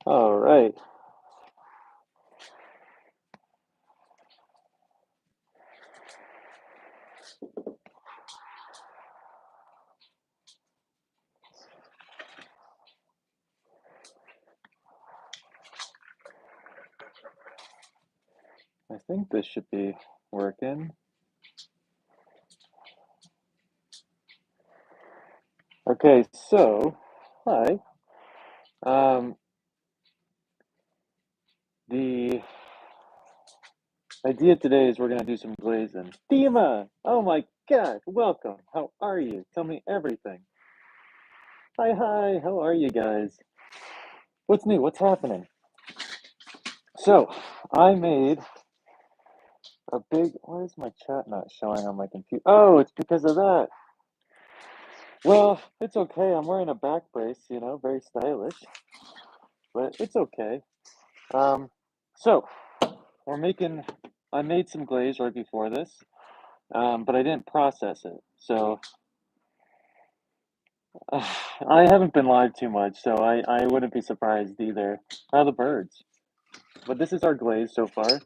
All right. I think this should be working. Okay, so, hi. Um, the idea today is we're gonna do some glazing. Dima! Oh my God, welcome. How are you? Tell me everything. Hi, how are you guys? What's new? What's happening? So, I made a big, why is my chat not showing on my computer? Oh, it's because of that. Well, it's okay. I'm wearing a back brace, very stylish, but it's okay. Um, so we're making, I made some glaze right before this, but I didn't process it. So I haven't been live too much, so I wouldn't be surprised either. How are the birds? But this is our glaze so far.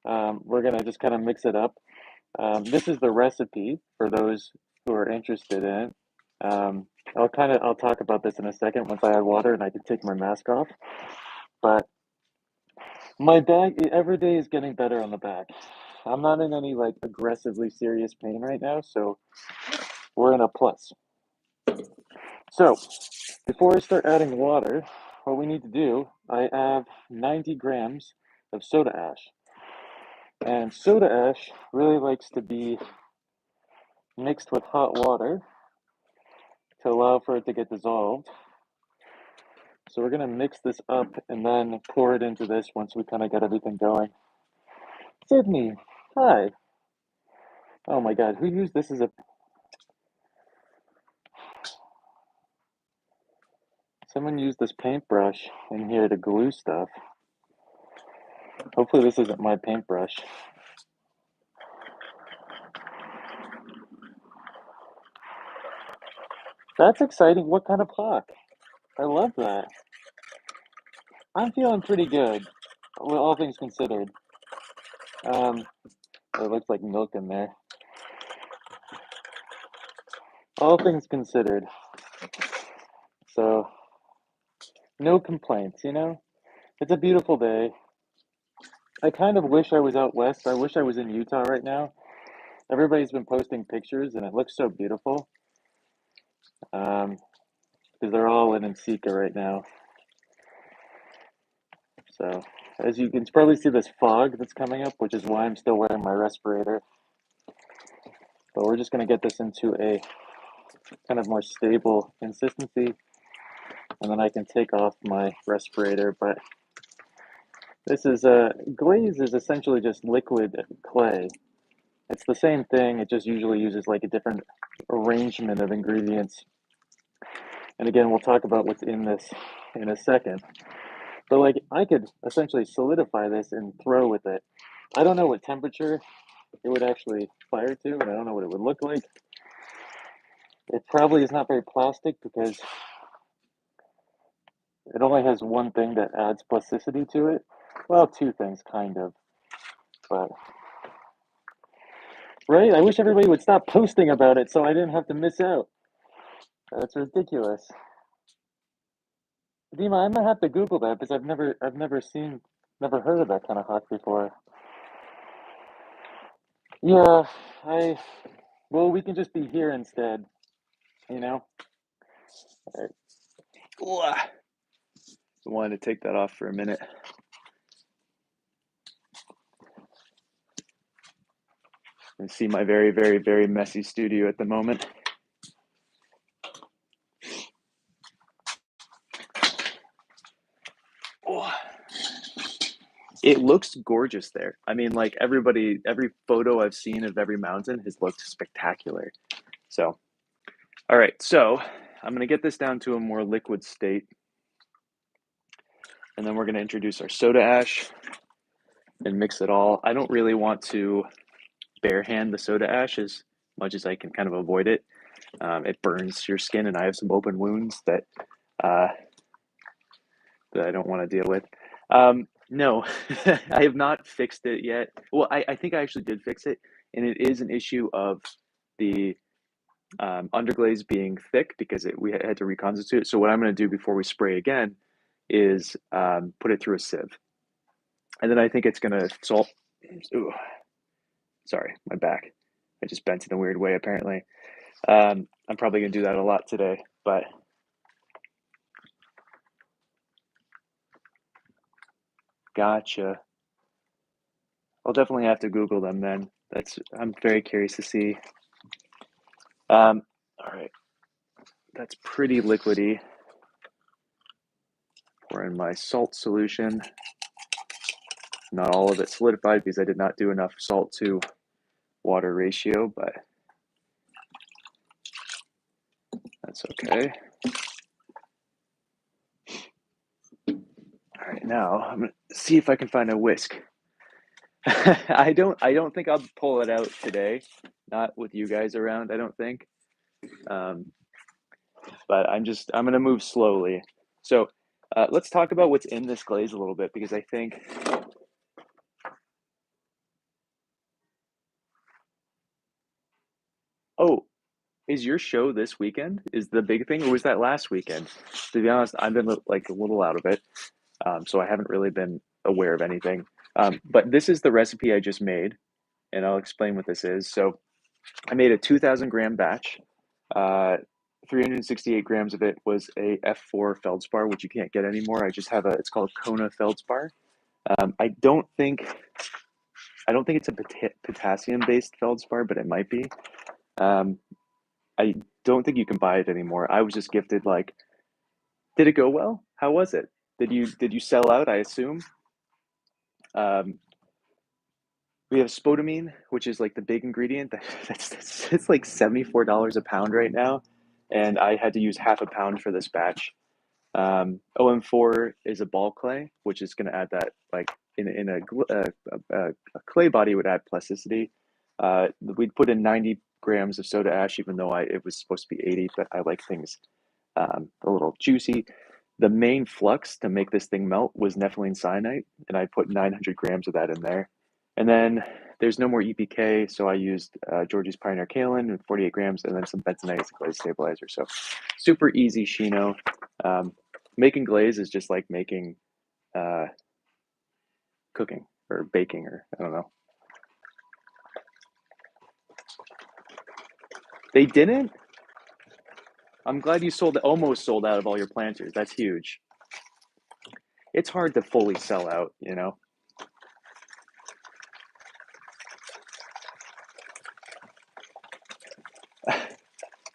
We're gonna just kind of mix it up. This is the recipe for those who are interested in it. I'll talk about this in a second once I add water and I can take my mask off. But my back, every day is getting better on the back. I'm not in any like aggressively serious pain right now, so we're in a plus. So before I start adding water, what we need to do, I have 90 grams of soda ash. And soda ash really likes to be mixed with hot water to allow for it to get dissolved. So we're gonna mix this up and then pour it into this once we kind of get everything going. Sydney, hi. Oh my God, who used this as a... Someone used this paintbrush in here to glue stuff. Hopefully this isn't my paintbrush. That's exciting. What kind of clock? I love that. I'm feeling pretty good, with all things considered. Um, it looks like milk in there. All things considered. So, no complaints. It's a beautiful day. I kind of wish I was out west. I wish I was in Utah right now. Everybody's been posting pictures and it looks so beautiful. Because they're all in Sika right now. So, as you can probably see this fog that's coming up, which is why I'm still wearing my respirator. But we're just going to get this into a kind of more stable consistency, and then I can take off my respirator. But this is a glaze is essentially just liquid clay. It's the same thing. It just usually uses like a different arrangement of ingredients. And again, we'll talk about what's in this in a second. But like I could essentially solidify this and throw with it. I don't know what temperature it would actually fire to, and I don't know what it would look like. It probably is not very plastic because it only has one thing that adds plasticity to it. Well, two things, kind of. But, right? I wish everybody would stop posting about it so I didn't have to miss out. That's ridiculous. Dima, I'm gonna have to Google that because never heard of that kind of hawk before. Yeah, I, well, we can just be here instead, you know? I wanted to take that off for a minute. And see my very, very, very messy studio at the moment. Oh. It looks gorgeous there. I mean, like every photo I've seen of every mountain has looked spectacular. So, all right. So I'm going to get this down to a more liquid state. And then we're going to introduce our soda ash and mix it all. I don't really want to bare hand the soda ash as much as I can kind of avoid it. It burns your skin, and I have some open wounds that that I don't want to deal with. No, I have not fixed it yet. Well, I think I actually did fix it, and it is an issue of the underglaze being thick because we had to reconstitute it. So what I'm going to do before we spray again is put it through a sieve. And then I think it's going to salt. Ooh, sorry, my back. I just bent in a weird way, apparently. I'm probably going to do that a lot today, but gotcha. I'll definitely have to Google them then. I'm very curious to see. All right, that's pretty liquidy. Pour in my salt solution. Not all of it solidified because I did not do enough salt to water ratio, but that's okay. All right, now I'm gonna see if I can find a whisk. I don't think I'll pull it out today, not with you guys around, I don't think. But I'm gonna move slowly. So let's talk about what's in this glaze a little bit, because I think oh, is your show this weekend? Is the big thing, or was that last weekend? To be honest, I've been like a little out of it, so I haven't really been aware of anything. But this is the recipe I just made, and I'll explain what this is. So I made a 2,000-gram batch. 368 grams of it was a F4 feldspar, which you can't get anymore. I just have it's called Kona feldspar. I don't think it's a potassium-based feldspar, but it might be. I don't think you can buy it anymore. I was just gifted, like, did it go well? How was it? Did you sell out, I assume? We have spodumene, which is like the big ingredient. It's like $74 a pound right now, and I had to use half a pound for this batch. OM4 is a ball clay, which is going to add that, like in a clay body would add plasticity. We'd put in 90 grams of soda ash, even though it was supposed to be 80, but I like things a little juicy. The main flux to make this thing melt was nepheline cyanide, and I put 900 grams of that in there. And then there's no more EPK, so I used George's Pioneer Kaolin with 48 grams, and then some benzenitis glaze stabilizer. So super easy Shino. Making glaze is just like making cooking or baking, or I don't know. They didn't? I'm glad you almost sold out of all your planters. That's huge. It's hard to fully sell out, you know?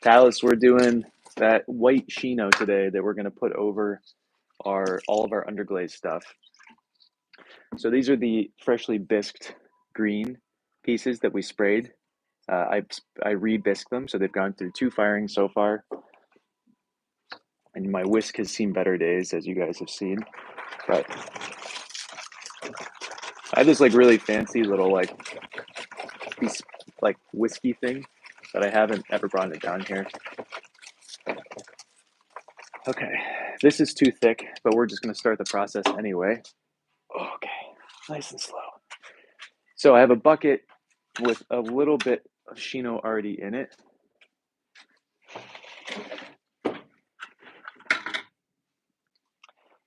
Dallas, we're doing that white Shino today that we're going to put over all of our underglaze stuff. So these are the freshly bisqued green pieces that we sprayed. I re-bisqued them, so they've gone through 2 firings so far. And my whisk has seen better days, as you guys have seen. But I have this like really fancy little piece, like whiskey thing that I haven't ever brought it down here. Okay, this is too thick, but we're just going to start the process anyway. Okay, nice and slow. So I have a bucket with a little bit of Shino already in it.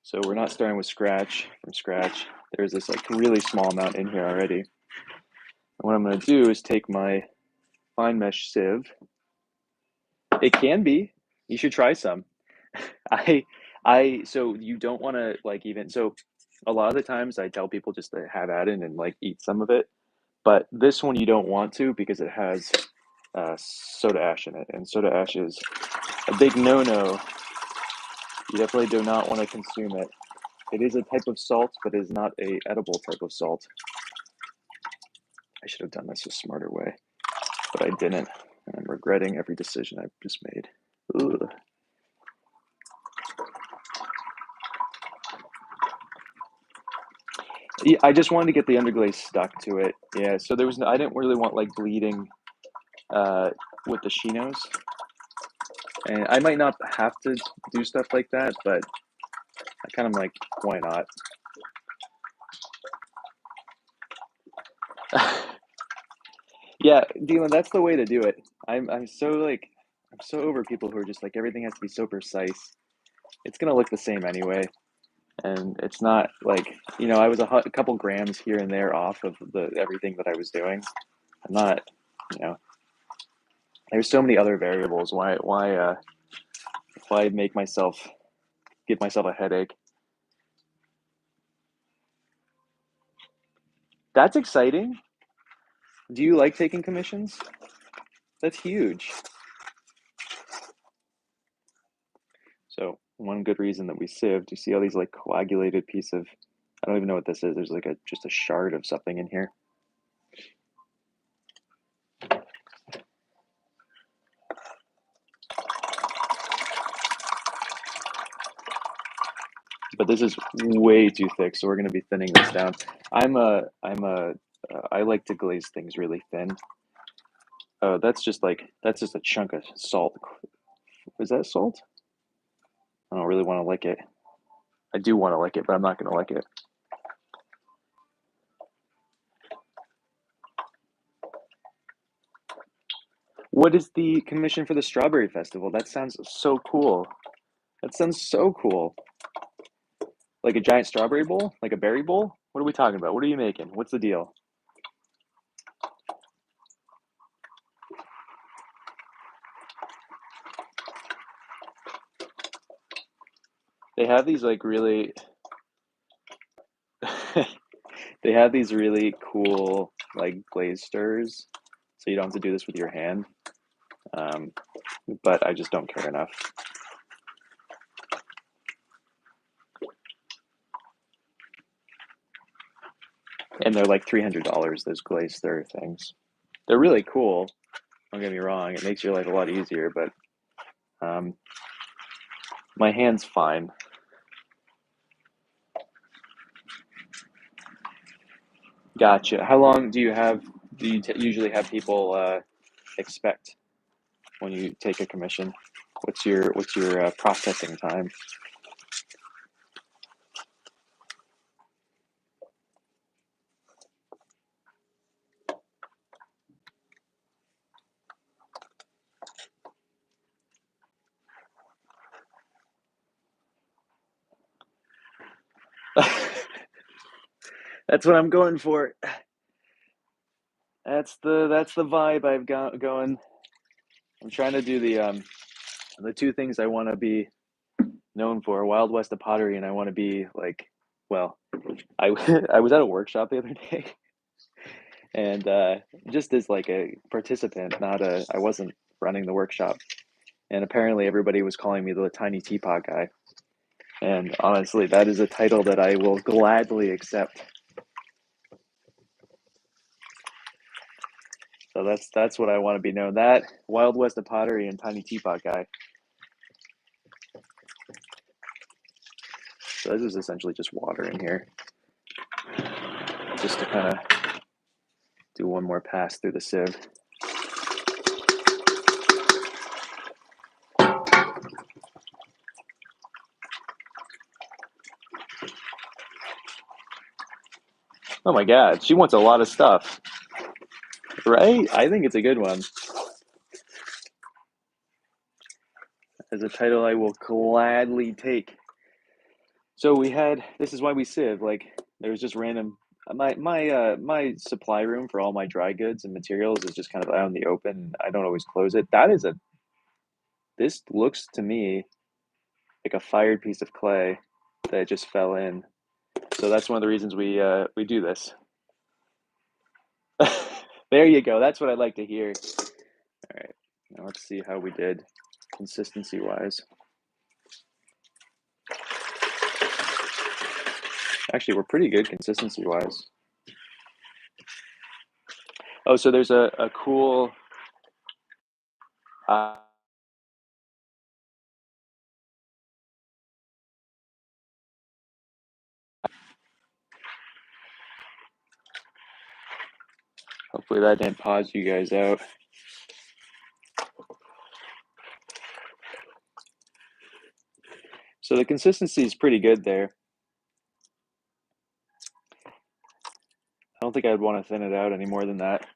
So we're not starting from scratch. There's this like really small amount in here already. And what I'm going to do is take my fine mesh sieve. It can be. You should try some. So you don't want to so a lot of the times I tell people just to have at it and like eat some of it, but this one you don't want to because it has soda ash in it, and soda ash is a big no-no. You definitely do not want to consume it. It is a type of salt, but it is not a edible type of salt. I should have done this a smarter way, but I didn't, and I'm regretting every decision I've just made. Ugh. Yeah, I just wanted to get the underglaze stuck to it. Yeah, so I didn't really want like bleeding with the Shinos. And I might not have to do stuff like that, but I kind of like, why not? Yeah, Dylan, that's the way to do it. I'm so over people who are just like everything has to be so precise. It's gonna look the same anyway, and it's not like, I was a couple grams here and there off of the everything that I was doing. I'm not, you know, there's so many other variables. Why give myself a headache? That's exciting. Do you like taking commissions? That's huge. So one good reason that we sieved, you see all these like coagulated piece of, I don't even know what this is. There's like just a shard of something in here. But this is way too thick, so we're going to be thinning this down. I like to glaze things really thin. Oh, that's just a chunk of salt. Is that salt? I don't really want to lick it. I do want to lick it, but I'm not going to lick it. What is the commission for the Strawberry Festival? That sounds so cool. That sounds so cool. Like a giant strawberry bowl? Like a berry bowl? What are we talking about? What are you making? What's the deal? They have these like really they have these really cool like glaze stirrers, so you don't have to do this with your hand. But I just don't care enough. And they're like $300, those glaze stir things. They're really cool. Don't get me wrong. It makes your life a lot easier, but my hand's fine. Gotcha. How long do you usually have people expect when you take a commission? What's your processing time? That's what I'm going for. That's the vibe I've got going. I'm trying to do the two things I want to be known for: Wild West of pottery, and I want to be like, well, I I was at a workshop the other day, and just as like a participant, not a, I wasn't running the workshop, and apparently everybody was calling me the tiny teapot guy, and honestly, that is a title that I will gladly accept. So that's what I want to be known. That Wild West of pottery and tiny teapot guy. So this is essentially just water in here, just to kind of do one more pass through the sieve. Oh my God, she wants a lot of stuff, right? I think it's a good one. As a title I will gladly take. So this is why we sieve, like there was just random, my supply room for all my dry goods and materials is just kind of out in the open. I don't always close it. This looks to me like a fired piece of clay that just fell in. So that's one of the reasons we do this. There you go. That's what I like to hear. All right, now let's see how we did consistency wise. Actually, we're pretty good consistency wise. Oh, so there's a cool hopefully that didn't pause you guys out. So the consistency is pretty good there. I don't think I'd want to thin it out any more than that.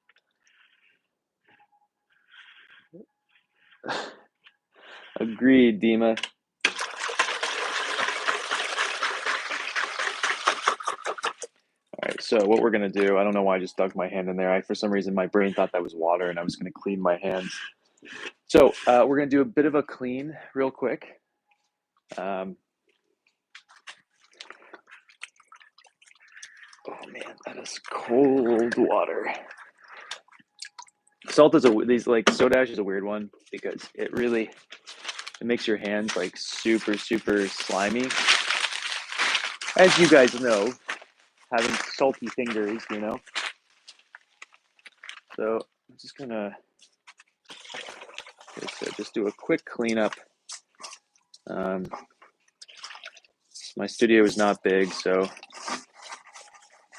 Agreed, Dima. All right, so what we're gonna do, I don't know why I just dug my hand in there. For some reason, my brain thought that was water and I was gonna clean my hands. So we're gonna do a bit of a clean real quick. Oh man, that is cold water. Salt is like soda ash is a weird one because it makes your hands like super slimy. As you guys know, having salty fingers, you know. So I'm just gonna, like I said, just do a quick cleanup. My studio is not big, so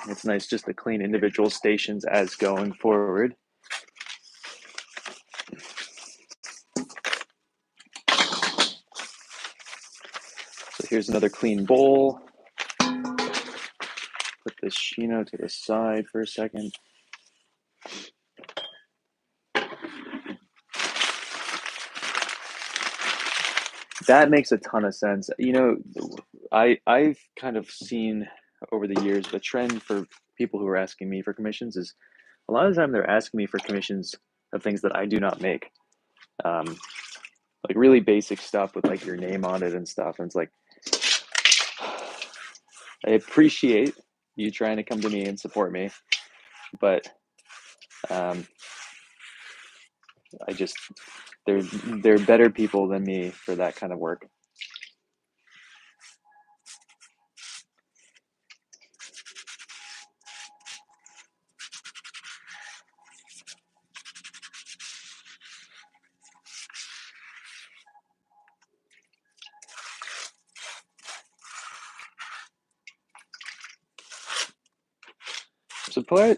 it's nice just to clean individual stations as going forward. So here's another clean bowl. Put this Shino to the side for a second. That makes a ton of sense. You know, I've kind of seen over the years the trend for people who are asking me for commissions is a lot of the time they're asking me for commissions of things that I do not make. Like really basic stuff with like your name on it and stuff. And it's like, I appreciate you trying to come to me and support me, but I just, they're better people than me for that kind of work.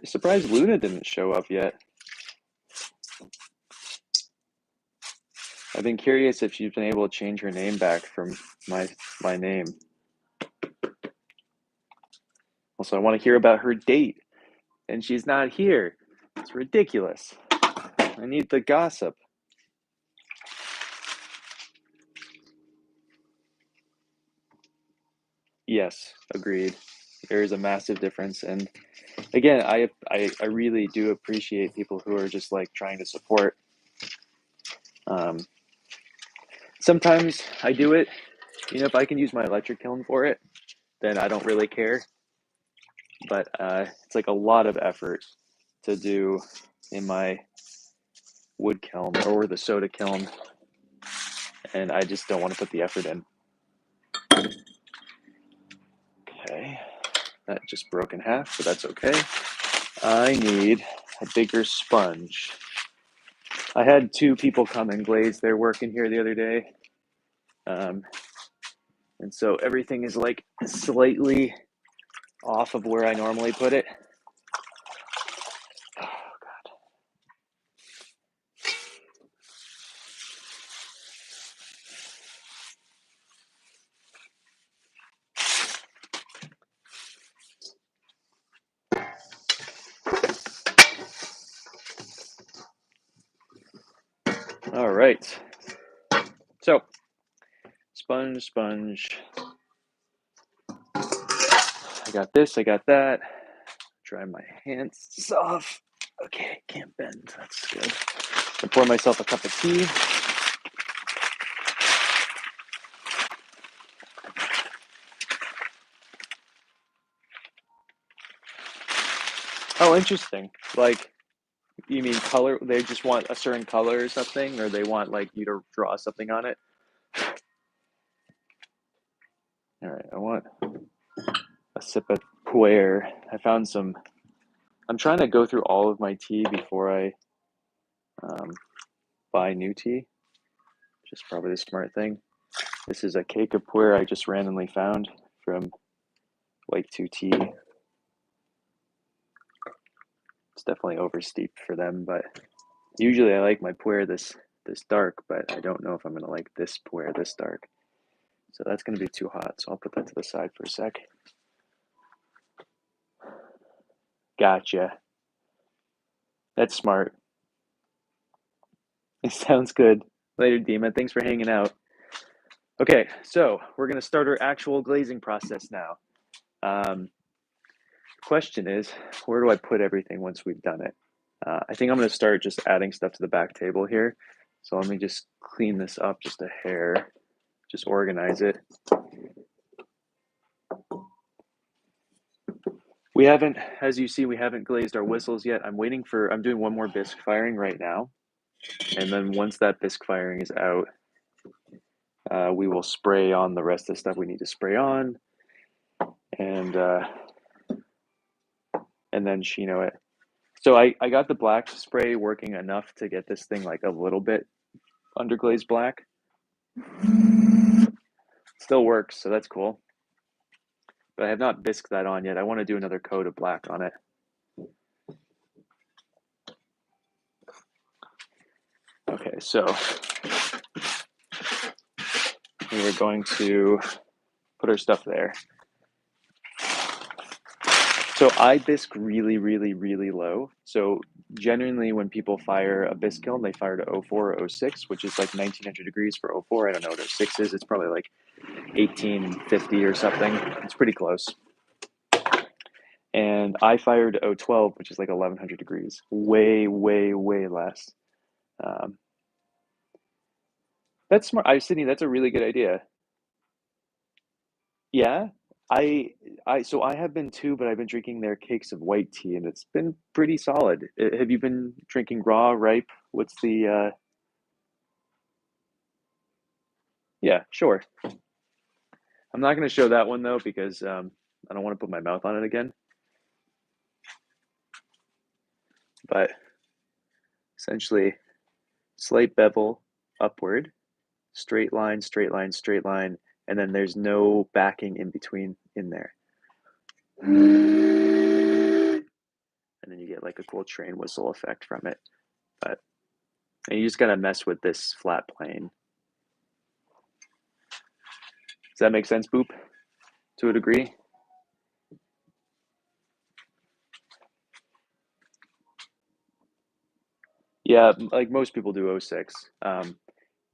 Surprised Luna didn't show up yet. I've been curious if she's been able to change her name back from my name. Also, I want to hear about her date, and she's not here. It's ridiculous. I need the gossip. Yes, agreed. There is a massive difference, and again, I really do appreciate people who are just like trying to support. Sometimes I do it, you know, if I can use my electric kiln for it, then I don't really care. But it's like a lot of effort to do in my wood kiln or the soda kiln, and I just don't want to put the effort in. Okay, that just broke in half, but that's okay. I need a bigger sponge. I had two people come and glaze their work in here the other day. And so everything is like slightly off of where I normally put it. Oh, God. All right. So, sponge. I got this, I got that. Dry my hands off. Okay, can't bend. That's good. I pour myself a cup of tea. Oh, interesting. Like, you mean color? They just want a certain color or something, or they want like you to draw something on it? All right, I want a sip of puer. I found some. I'm trying to go through all of my tea before I buy new tea, which is probably the smart thing. This is a cake of puer I just randomly found from Like 2 Tea. It's definitely oversteeped for them, but usually I like my puer this dark, but I don't know if I'm gonna like this puer this dark. So that's going to be too hot. So I'll put that to the side for a sec. Gotcha. That's smart. It sounds good. Later, Dima. Thanks for hanging out. Okay, so we're going to start our actual glazing process now. Question is, where do I put everything once we've done it? I think I'm going to start just adding stuff to the back table here. So let me just clean this up just a hair, just organize it. We haven't, as you see, we haven't glazed our whistles yet. I'm doing one more bisque firing right now. And then once that bisque firing is out, we will spray on the rest of the stuff we need to spray on, and then Shino it. So I got the black spray working enough to get this thing like a little bit underglazed black. Still works, so that's cool. But I have not bisqued that on yet. I want to do another coat of black on it. Okay, so we are going to put our stuff there. So I bisque really, really, really low. So generally when people fire a bisque kiln, they fire to 04 or 06, which is like 1900 degrees for 04. I don't know what 06 is. It's probably like 1850 or something. It's pretty close. And I fired 012, which is like 1100 degrees. Way, way, way less. That's smart. Sydney, that's a really good idea. Yeah, so I have been too, but I've been drinking their cakes of white tea, and it's been pretty solid. Have you been drinking raw, ripe? What's the? Yeah, sure. I'm not going to show that one though because I don't want to put my mouth on it again. But essentially, slight bevel upward, straight line, straight line, straight line, and then there's no backing in between in there. And then you get like a cool train whistle effect from it. But and you just gotta mess with this flat plane. Does that make sense, Boop? To a degree? Yeah, like most people do 06.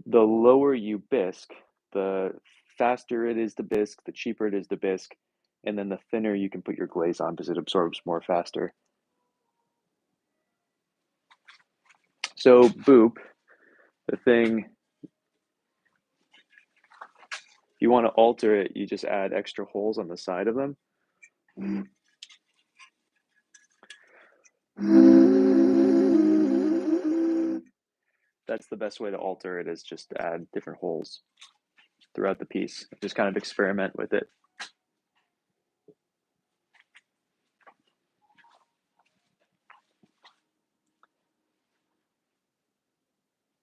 The lower you bisque, the faster it is to bisque, the cheaper it is to bisque, and then the thinner you can put your glaze on because it absorbs more faster. So, Boop, the thing, if you want to alter it, you just add extra holes on the side of them. That's the best way to alter it, is just to add different holes throughout the piece. Just kind of experiment with it.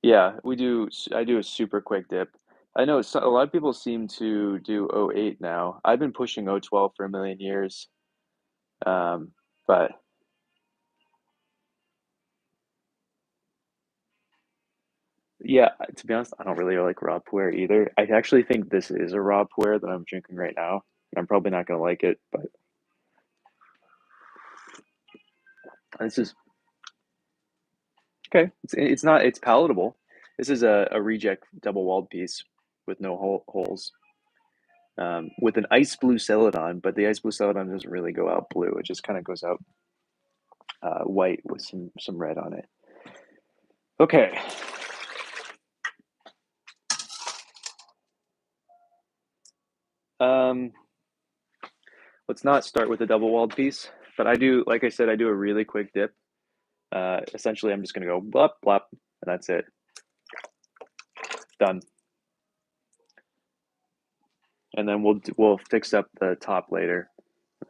Yeah, we do. I do a super quick dip. I know a lot of people seem to do 08 now. I've been pushing 012 for a million years. But yeah, to be honest, I don't really like raw puer either. I actually think this is a raw puer that I'm drinking right now. I'm probably not gonna like it, but this is okay. It's palatable. This is a reject double walled piece with no holes. With an ice blue celadon, but the ice blue celadon doesn't really go out blue. It just kind of goes out white with some red on it. Okay. Let's not start with a double walled piece, but I do, like I said, I do a really quick dip. Essentially, I'm just going to go blop, blop, and that's it. Done. And then we'll fix up the top later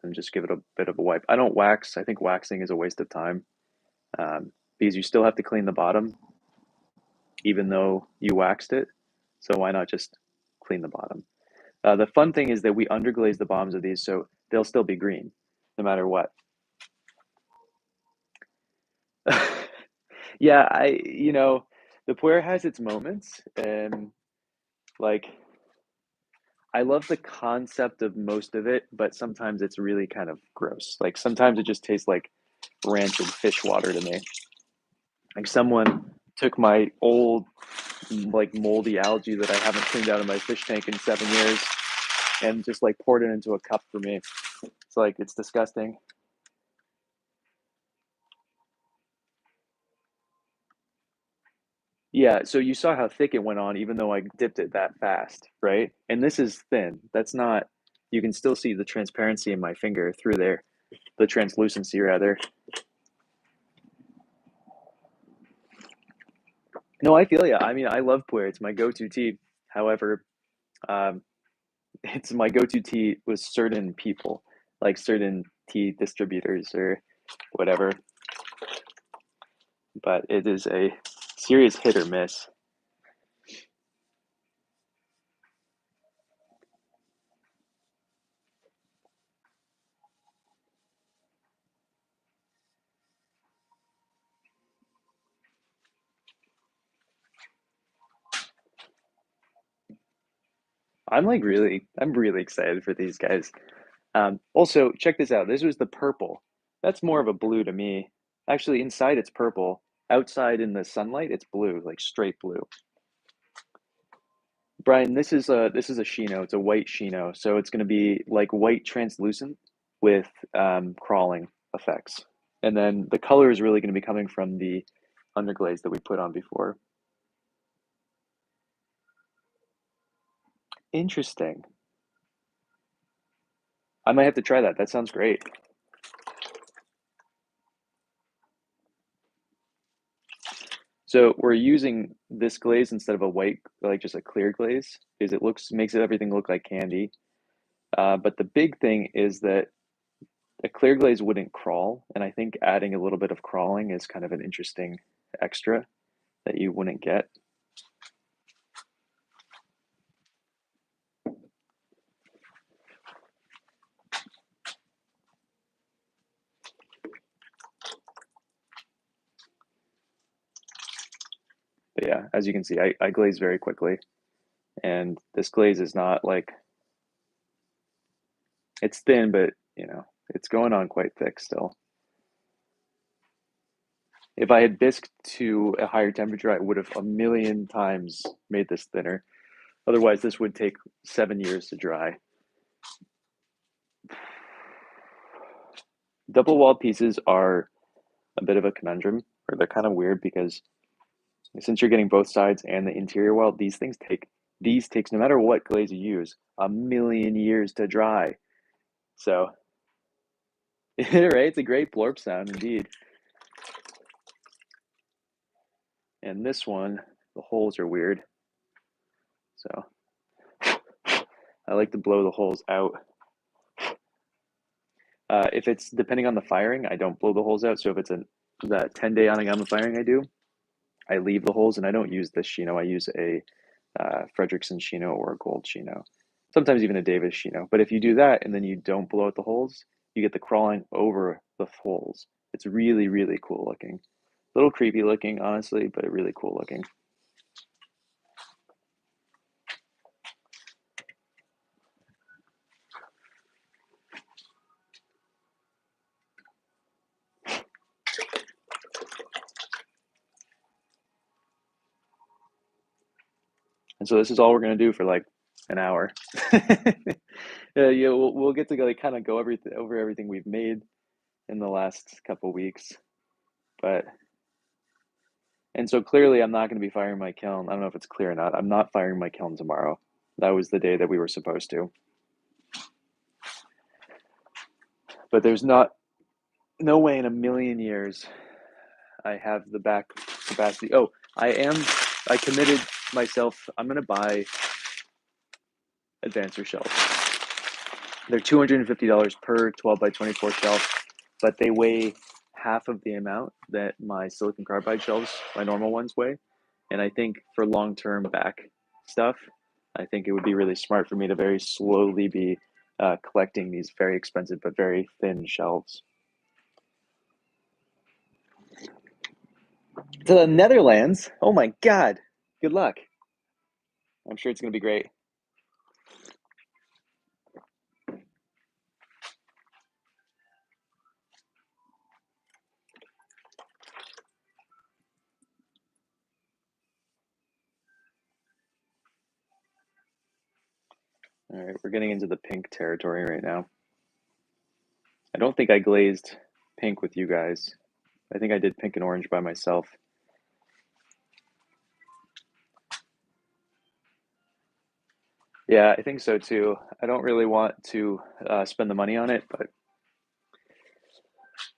and just give it a bit of a wipe. I don't wax. I think waxing is a waste of time because you still have to clean the bottom even though you waxed it. So why not just clean the bottom? The fun thing is that we underglaze the bottoms of these, so they'll still be green no matter what. Yeah, the puer has its moments, and like I love the concept of most of it, but sometimes it's really kind of gross. Like sometimes it just tastes like rancid fish water to me. Like someone took my old like moldy algae that I haven't cleaned out of my fish tank in 7 years and just like poured it into a cup for me. It's like it's disgusting. Yeah, so you saw how thick it went on, even though I dipped it that fast, right? And this is thin. That's not, you can still see the transparency in my finger through there, the translucency rather. No, I feel ya. I mean, I love puer. It's my go-to tea. However, um, it's my go-to tea with certain people, like certain tea distributors or whatever. But it is a serious hit or miss. I'm really excited for these guys. Also, check this out. This was the purple. That's more of a blue to me. Actually, inside it's purple. Outside in the sunlight, it's blue, like straight blue. Brian, this is a Shino. It's a white Shino, so it's going to be like white translucent with crawling effects. And then the color is really going to be coming from the underglaze that we put on before. Interesting. I might have to try that. That sounds great. So we're using this glaze instead of a white, like just a clear glaze, because it looks makes it everything look like candy. But the big thing is that a clear glaze wouldn't crawl, and I think adding a little bit of crawling is kind of an interesting extra that you wouldn't get. But yeah, as you can see, I glaze very quickly, and this glaze is not like it's thin, but it's going on quite thick still. If I had bisqued to a higher temperature, I would have a million times made this thinner. Otherwise, this would take 7 years to dry. Double wall pieces are a bit of a conundrum, or they're kind of weird because since you're getting both sides and the interior wall, these takes no matter what glaze you use, a million years to dry. So, right, it's a great blorp sound indeed. And this one, the holes are weird. So, I like to blow the holes out. If it's depending on the firing, I don't blow the holes out. So if it's that 10-day Anagama firing I do, I leave the holes and I don't use this Shino. I use a Fredrickson Shino or a Gold Shino, sometimes even a Davis Shino. But if you do that and then you don't blow out the holes, you get the crawling over the holes. It's really, really cool looking. A little creepy looking, honestly, but really cool looking. And so this is all we're going to do for like an hour. Yeah, we'll get to like kind of go over everything we've made in the last couple weeks. But and so clearly I'm not going to be firing my kiln. I don't know if it's clear or not. I'm not firing my kiln tomorrow. That was the day that we were supposed to. But there's no way in a million years I have the back capacity. Oh, I committed myself. I'm going to buy advancer shelves. They're $250 per 12 by 24 shelf, but they weigh half of the amount that my silicon carbide shelves, my normal ones, weigh. And I think for long-term back stuff, I think it would be really smart for me to very slowly be collecting these very expensive but very thin shelves. To the Netherlands? Oh my God! Good luck. I'm sure it's going to be great. All right, we're getting into the pink territory right now. I don't think I glazed pink with you guys. I think I did pink and orange by myself. Yeah, I think so too. I don't really want to spend the money on it, but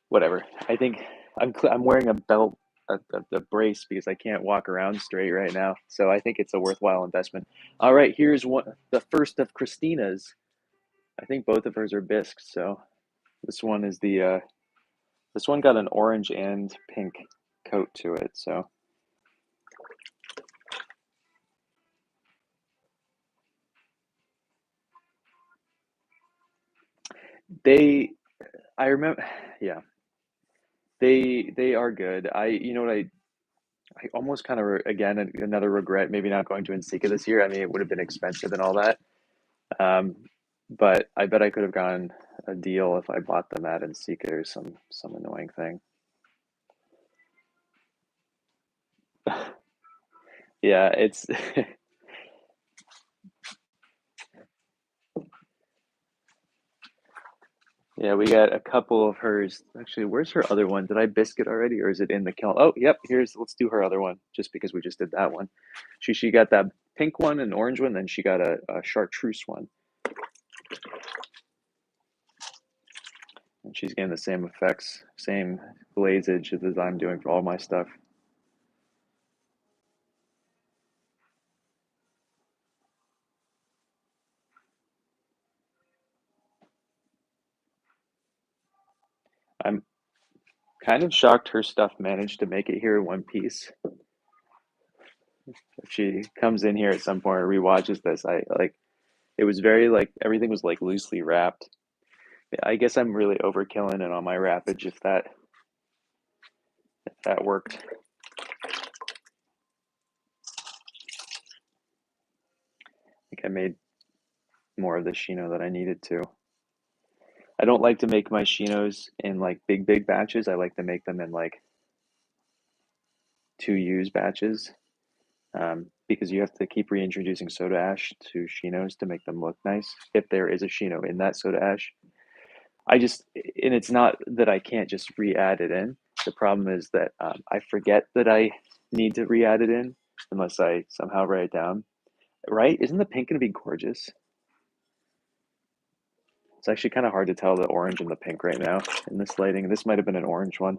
whatever. I think I'm wearing a belt, a brace because I can't walk around straight right now. So I think it's a worthwhile investment. All right, here's one, the first of Christina's. I think both of hers are bisques. So this one is the this one got an orange and pink coat to it. So they, I remember, yeah, they are good. You know what I almost kind of again another regret maybe not going to Ensika this year. I mean, it would have been expensive and all that. Um, but I bet I could have gotten a deal if I bought them at Ensika or some annoying thing. Yeah, it's yeah, we got a couple of hers. Actually, where's her other one? Did I biscuit already or is it in the kiln? Oh, yep, let's do her other one just because we just did that one. She got that pink one and orange one, then she got a chartreuse one. And she's getting the same effects, same glazage as I'm doing for all my stuff. I'm kind of shocked her stuff managed to make it here in one piece. If she comes in here at some point or rewatches this, I like it was very like everything was like loosely wrapped. I guess I'm really overkilling it on my wrappage if that worked. I think I made more of the Shino than I needed to. I don't like to make my Shinos in like big batches. I like to make them in like 2 use batches. Because you have to keep reintroducing soda ash to Shinos to make them look nice. If there is a Shino in that soda ash, and it's not that I can't just re-add it in. The problem is that I forget that I need to re-add it in unless I somehow write it down. Right? Isn't the pink going to be gorgeous? It's actually kind of hard to tell the orange and the pink right now in this lighting. This might have been an orange one.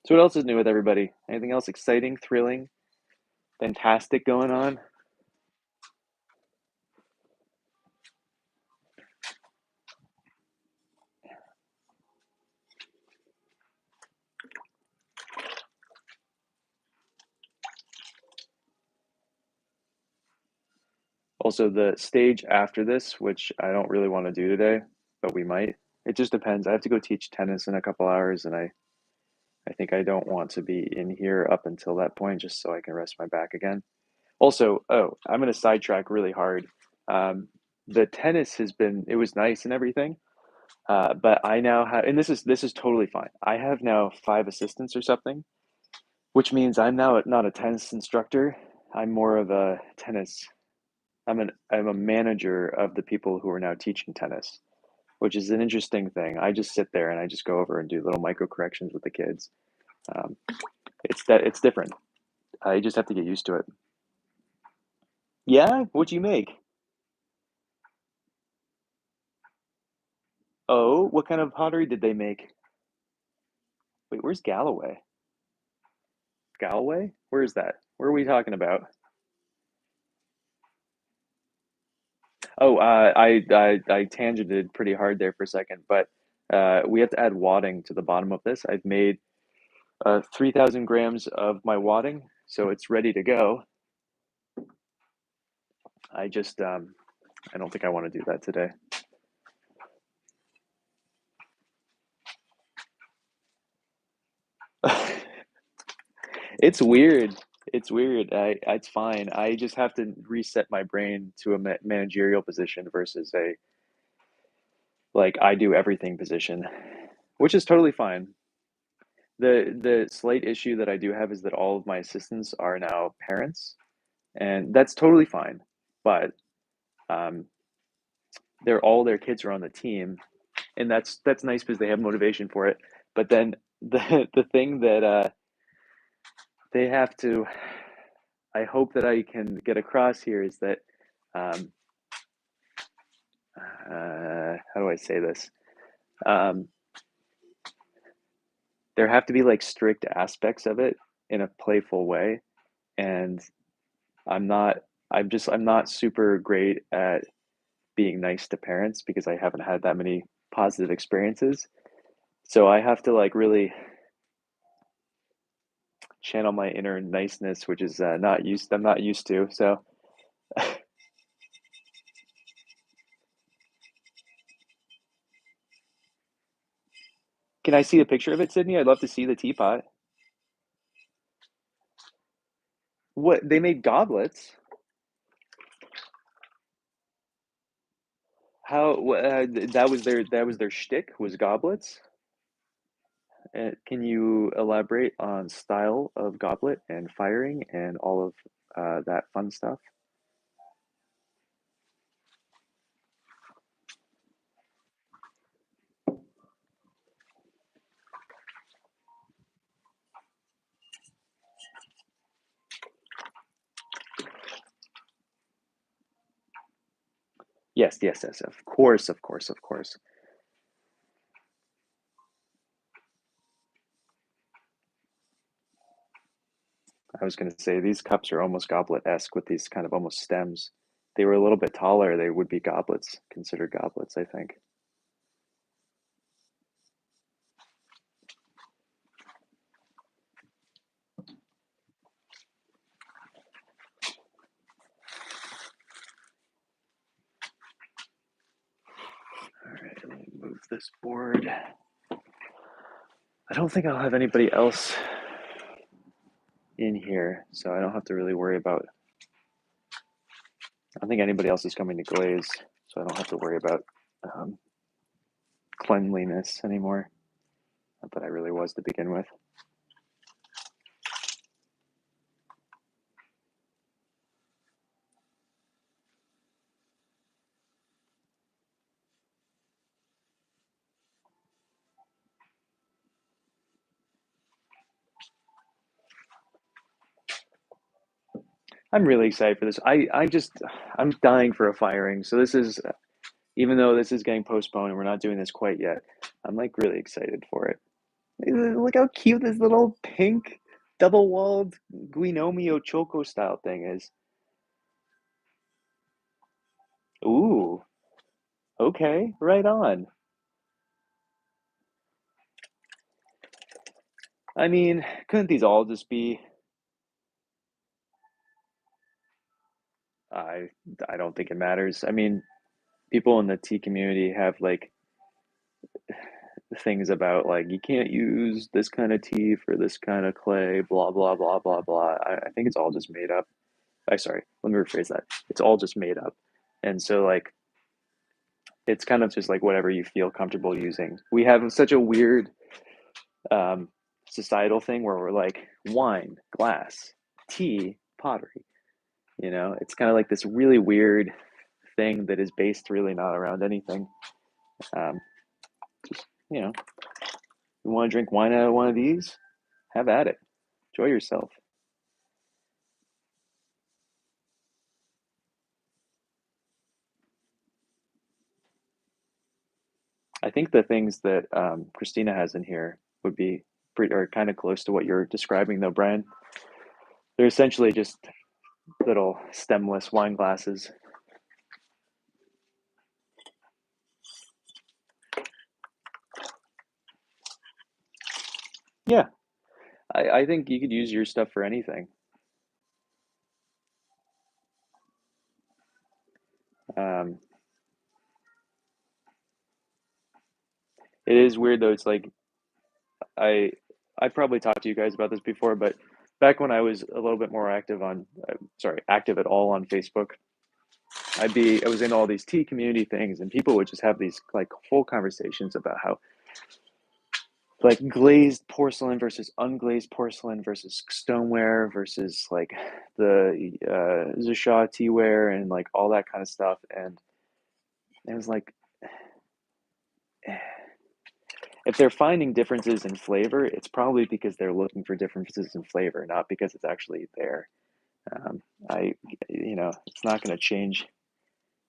So what else is new with everybody? Anything else exciting, thrilling, fantastic going on? Also, the stage after this, which I don't really want to do today, but we might. It just depends. I have to go teach tennis in a couple hours, and I think I don't want to be in here up until that point just so I can rest my back again. Also, oh, I'm going to sidetrack really hard. The tennis it was nice and everything, but I now have, and this is totally fine. I have now 5 assistants or something, which means I'm now not a tennis instructor. I'm more of a tennis. I'm a manager of the people who are now teaching tennis, which is an interesting thing. I just sit there and I just go over and do little micro corrections with the kids. Um, it's different. I just have to get used to it. Yeah, what'd you make? Oh, what kind of pottery did they make? Wait, where's Galloway? Galloway? Where is that? Where are we talking about? Oh, I tangented pretty hard there for a second, but we have to add wadding to the bottom of this. I've made 3,000 grams of my wadding, so it's ready to go. I just I don't think I want to do that today. It's weird. It's weird. It's fine. I just have to reset my brain to a managerial position versus a like I do everything position, which is totally fine. The slight issue that I do have is that all of my assistants are now parents, and that's totally fine. But um, their kids are on the team, and that's nice because they have motivation for it. But then the thing that they have to, I hope that I can get across here is that um, how do I say this? Um, there have to be like strict aspects of it in a playful way, and I'm not. I'm not super great at being nice to parents because I haven't had that many positive experiences. So I have to like really channel my inner niceness, which is I'm not used to. So can I see a picture of it, Sydney? I'd love to see the teapot. What they made goblets? How that was their shtick was goblets? Can you elaborate on style of goblet and firing and all of that fun stuff? Yes, yes, yes. Of course, of course, of course. I was going to say these cups are almost goblet-esque with these kind of almost stems. They were a little bit taller, they would be goblets, considered goblets, I think. All right, let me move this board. I don't think I'll have anybody else in here, so I don't have to really worry about. I don't think anybody else is coming to Glaze, so I don't have to worry about um, cleanliness anymore. Not that I really was to begin with. I'm really excited for this. I'm dying for a firing. So this is, even though this is getting postponed and we're not doing this quite yet, I'm like really excited for it. Look how cute this little pink double-walled Guinomio Choco style thing is. Ooh, okay, right on. I mean, couldn't these all just be? I I don't think it matters. I mean, people in the tea community have like things about like you can't use this kind of tea for this kind of clay, blah blah blah blah blah. I think it's all just made up. I sorry, let me rephrase that. It's all just made up. And so like it's kind of just like whatever you feel comfortable using. We have such a weird um, societal thing where we're like wine, glass, tea, pottery. You know, it's kind of like this really weird thing that is based really not around anything. Um, just you know, you want to drink wine out of one of these? Have at it. Enjoy yourself. I think the things that Christina has in here would be pretty are kind of close to what you're describing, though, Brian. They're essentially just little stemless wine glasses. Yeah, I think you could use your stuff for anything. Um, it is weird though. It's like I I probably talked to you guys about this before, but back when I was a little bit more active on, sorry, active at all on Facebook, I was in all these tea community things, and people would just have these like full conversations about how like glazed porcelain versus unglazed porcelain versus stoneware versus like the Zisha teaware and like all that kind of stuff. And it was like, if they're finding differences in flavor, it's probably because they're looking for differences in flavor, not because it's actually there. Um, it's not going to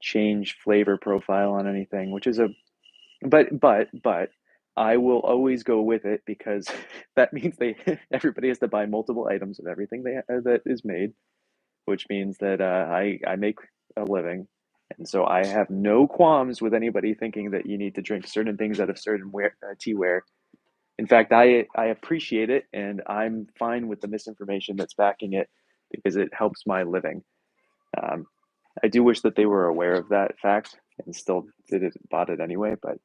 change flavor profile on anything, which is a but I will always go with it because that means everybody has to buy multiple items of everything that is made, which means that I make a living, and so I have no qualms with anybody thinking that you need to drink certain things out of certain teaware. In fact, I appreciate it, and I'm fine with the misinformation that's backing it because it helps my living. Um, I do wish that they were aware of that fact and still bought it anyway, but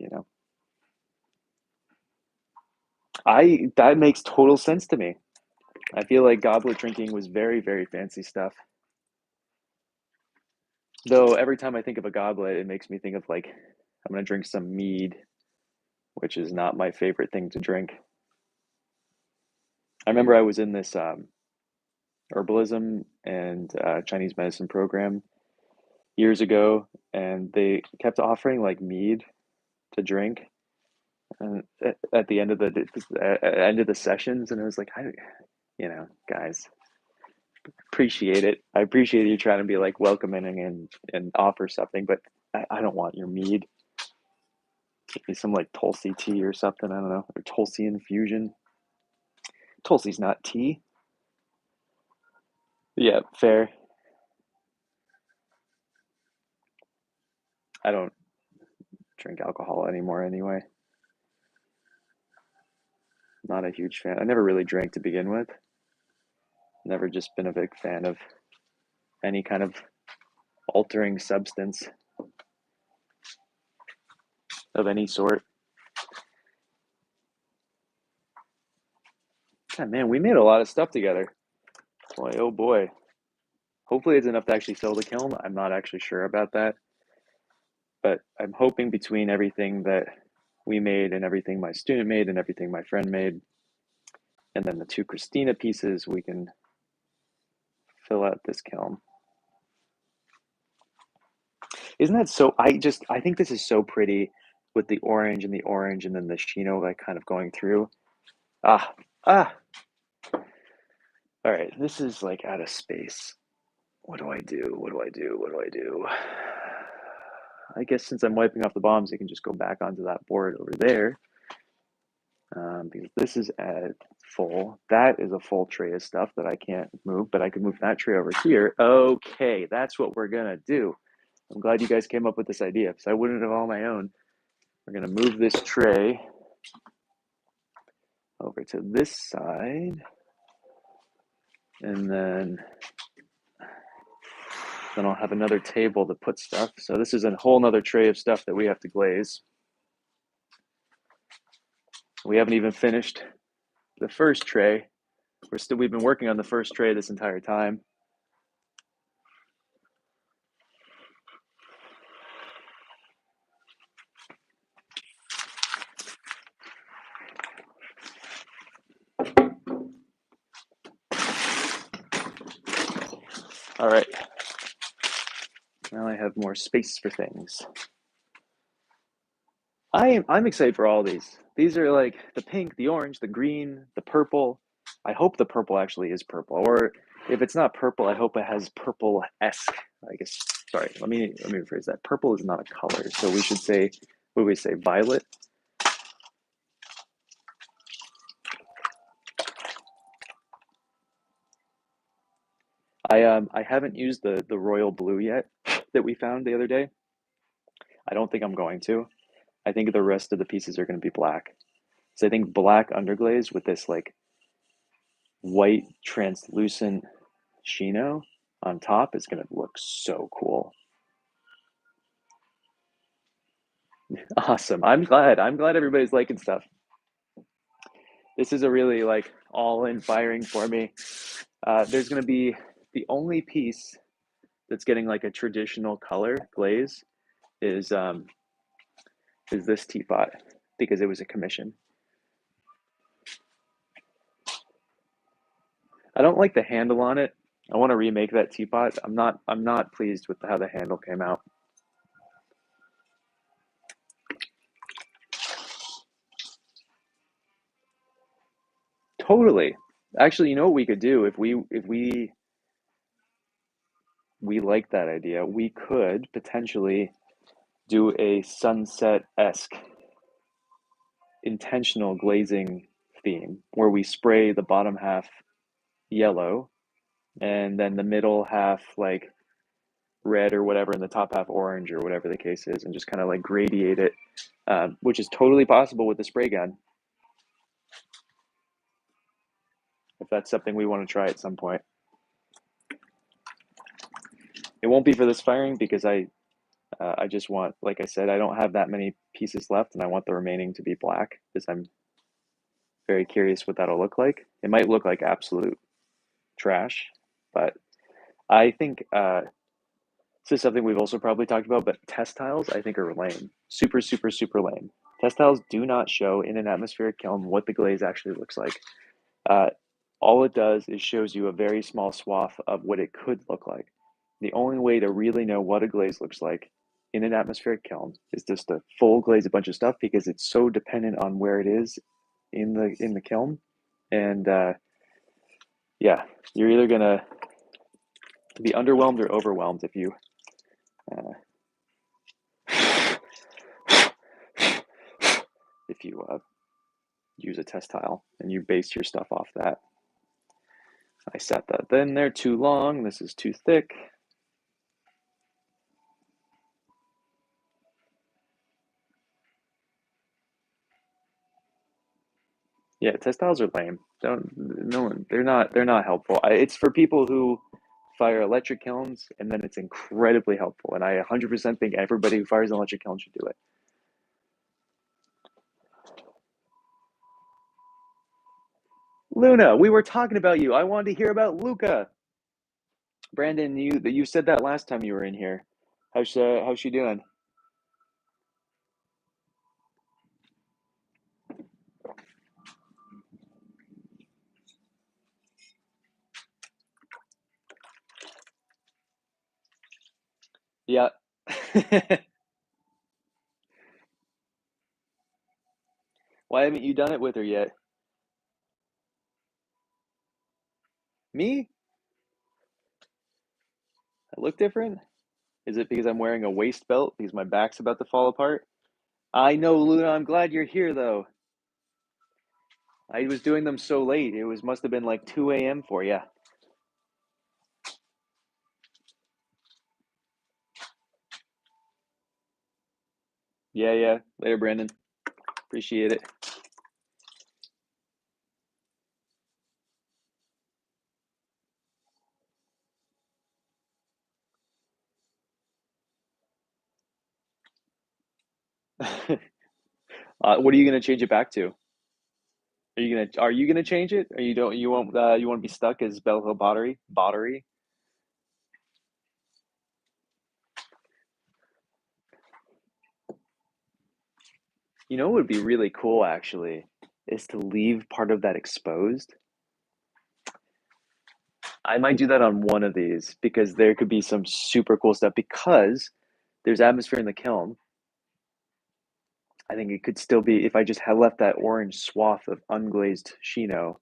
that makes total sense to me. I feel like goblet drinking was very, very fancy stuff. Though every time I think of a goblet, it makes me think of like I'm gonna drink some mead, which is not my favorite thing to drink. I remember I was in this herbalism and Chinese medicine program years ago, and they kept offering like mead to drink, and at the end of the sessions, and I was like, guys, appreciate it. I appreciate you trying to be like welcoming and offer something, but I don't want your mead. Give me some like Tulsi tea or something. I don't know, or Tulsi infusion. Tulsi's not tea. Yeah, fair. I don't drink alcohol anymore anyway. Not a huge fan. I never really drank to begin with. Never just been a big fan of any kind of altering substance of any sort. God, man, we made a lot of stuff together. Boy, oh boy. Hopefully it's enough to actually fill the kiln. I'm not actually sure about that. But I'm hoping between everything that we made and everything my student made and everything my friend made, and then the two Christina pieces, we can fill out this kiln. Isn't that so? I think this is so pretty with the orange and then the Shino like kind of going through. Ah, ah. All right, this is like out of space. What do I do? What do I do? What do I do? I guess since I'm wiping off the bombs, I can just go back onto that board over there. Because this is at full. That is a full tray of stuff that I can't move, but I can move that tray over here. Okay, that's what we're gonna do. I'm glad you guys came up with this idea because I wouldn't have on my own. We're gonna move this tray over to this side, and then I'll have another table to put stuff. So this is a whole nother tray of stuff that we have to glaze. We haven't even finished the first tray. We've been working on the first tray this entire time. All right. Now I have more space for things. I'm excited for all these. These are like the pink, the orange, the green, the purple. I hope the purple actually is purple, or if it's not purple, I hope it has purple-esque. I guess. Sorry, let me rephrase that. Purple is not a color, so we should say, what do we say? Violet. I haven't used the royal blue yet that we found the other day. I don't think I'm going to. I think the rest of the pieces are going to be black. So I think black underglaze with this like white translucent Shino on top is going to look so cool. Awesome. I'm glad everybody's liking stuff. This is a really like all in firing for me. There's going to be the only piece that's getting like a traditional color glaze is this teapot because it was a commission. I don't like the handle on it. I want to remake that teapot. I'm not pleased with how the handle came out. Totally. Actually, you know what we could do if we like that idea, we could potentially do a sunset-esque intentional glazing theme where we spray the bottom half yellow and then the middle half like red or whatever and the top half orange or whatever the case is, and just kind of like gradiate it, which is totally possible with the spray gun if that's something we want to try at some point. It won't be for this firing because I just want, like I said, I don't have that many pieces left and I want the remaining to be black because I'm very curious what that'll look like. It might look like absolute trash, but I think this is something we've also probably talked about, but test tiles I think are lame. Super, super, super lame. Test tiles do not show in an atmospheric kiln what the glaze actually looks like. Uh, all it does is shows you a very small swath of what it could look like. The only way to really know what a glaze looks like in an atmospheric kiln is just to full glaze a bunch of stuff because it's so dependent on where it is in the kiln. And yeah, you're either gonna be underwhelmed or overwhelmed if you uh, if you use a test tile and you base your stuff off that. I set that in there too long. This is too thick. Yeah, test tiles are lame. Don't no one. They're not helpful. It's for people who fire electric kilns, and then it's incredibly helpful. And I 100% think everybody who fires an electric kiln should do it. Luna, we were talking about you. I wanted to hear about Luca. Brandon, you said that last time you were in here. How's she doing? Yeah. Why haven't you done it with her yet? Me? I look different? Is it because I'm wearing a waist belt because my back's about to fall apart? I know, Luna. I'm glad you're here, though. I was doing them so late. It was must have been like 2 a.m. for you. Yeah, yeah. Later, Brandon. Appreciate it. What are you gonna change it back to? Are you gonna change it? Or you won't be stuck as Bell Hill Pottery? Pottery? You know what would be really cool actually is to leave part of that exposed. I might do that on one of these because there could be some super cool stuff because there's atmosphere in the kiln. I think it could still be if I just had left that orange swath of unglazed Shino,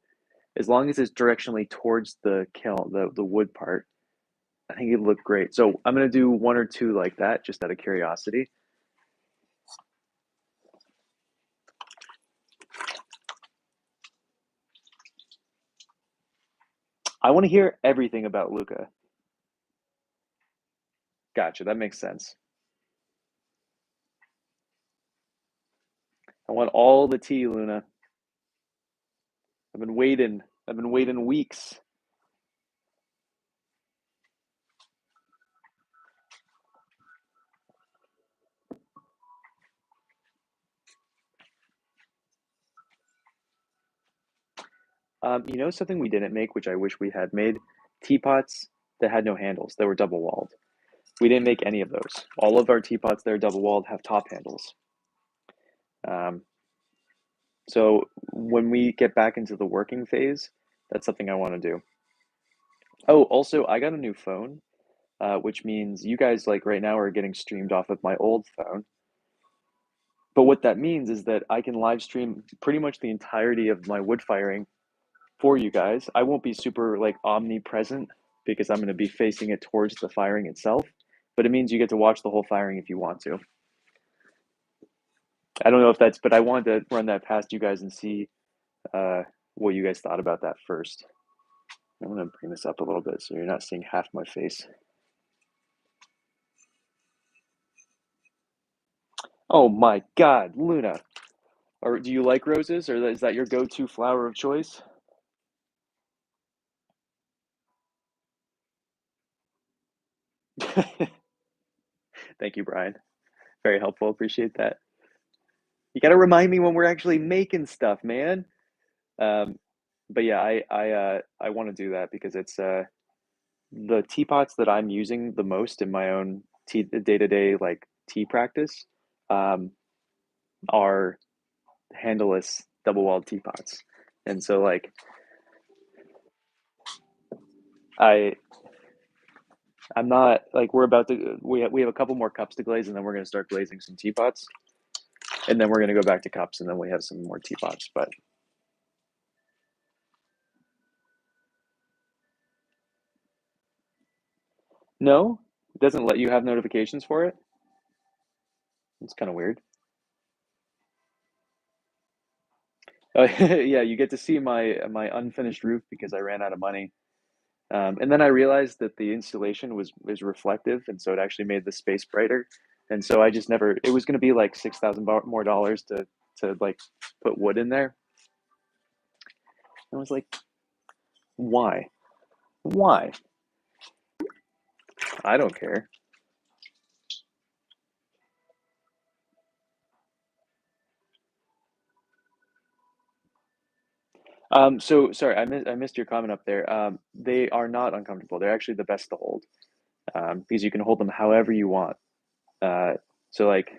as long as it's directionally towards the kiln, the wood part. I think it'd look great. So I'm gonna do one or two like that, just out of curiosity. I want to hear everything about Luca. Gotcha, that makes sense. I want all the tea, Luna. I've been waiting. I've been waiting weeks. You know something we didn't make, which I wish we had made? Teapots that had no handles, that were double walled. We didn't make any of those. All of our teapots that are double walled have top handles. Um, so when we get back into the working phase, that's something I want to do. Oh, also, I got a new phone, which means you guys like right now are getting streamed off of my old phone. But what that means is that I can live stream pretty much the entirety of my wood firing for you guys. I won't be super like omnipresent because I'm going to be facing it towards the firing itself, but it means you get to watch the whole firing if you want to. I don't know if that's, but I wanted to run that past you guys and see what you guys thought about that first. I'm going to bring this up a little bit so you're not seeing half my face. Oh my God, Luna. Or do you like roses, or is that your go-to flower of choice? Thank you, Brian. Very helpful. Appreciate that. You got to remind me when we're actually making stuff, man. Um, but yeah, I want to do that because it's the teapots that I'm using the most in my own tea day-to-day like tea practice um, are handleless double-walled teapots, and so like I I'm not like we're about to we have a couple more cups to glaze, and then we're going to start glazing some teapots, and then we're going to go back to cups, and then we have some more teapots. But no, it doesn't let you have notifications for it. It's kind of weird. Oh, yeah, you get to see my unfinished roof because I ran out of money. And then I realized that the installation was reflective, and so it actually made the space brighter. And so I just never. It was going to be like $6,000 more to like put wood in there. I was like, why? Why? I don't care. So sorry, I missed your comment up there. They are not uncomfortable. They're actually the best to hold because you can hold them however you want. Uh, so like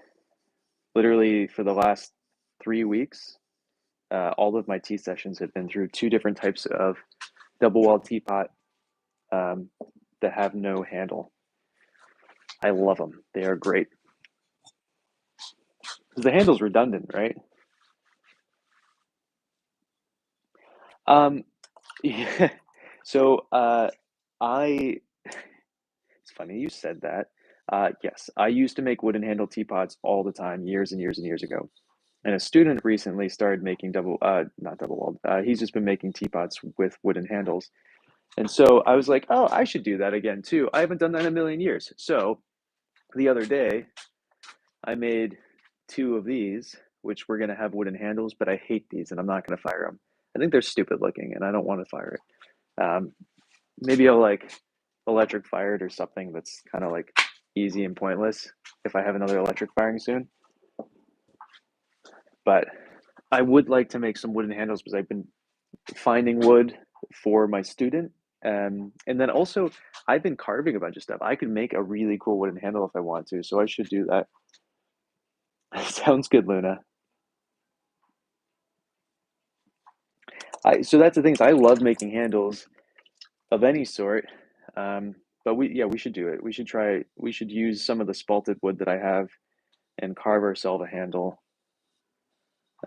literally for the last 3 weeks, all of my tea sessions have been through two different types of double walled teapot um, that have no handle. I love them. They are great because the handle's redundant, right? Um, yeah. So I. It's funny you said that. Yes, I used to make wooden handle teapots all the time, years and years and years ago. And a student recently started making not double walled. He's just been making teapots with wooden handles. And so I was like, oh, I should do that again too. I haven't done that in a million years. So the other day, I made two of these, which were going to have wooden handles, but I hate these and I'm not going to fire them. I think they're stupid looking and I don't want to fire it. Maybe I'll like electric fire it or something that's kind of like easy and pointless if I have another electric firing soon. But I would like to make some wooden handles because I've been finding wood for my student. And then also, I've been carving a bunch of stuff. I could make a really cool wooden handle if I want to, so I should do that. Sounds good, Luna. So that's the thing is I love making handles of any sort. Um, but we should do it. We should try. We should use some of the spalted wood that I have and carve ourselves a handle.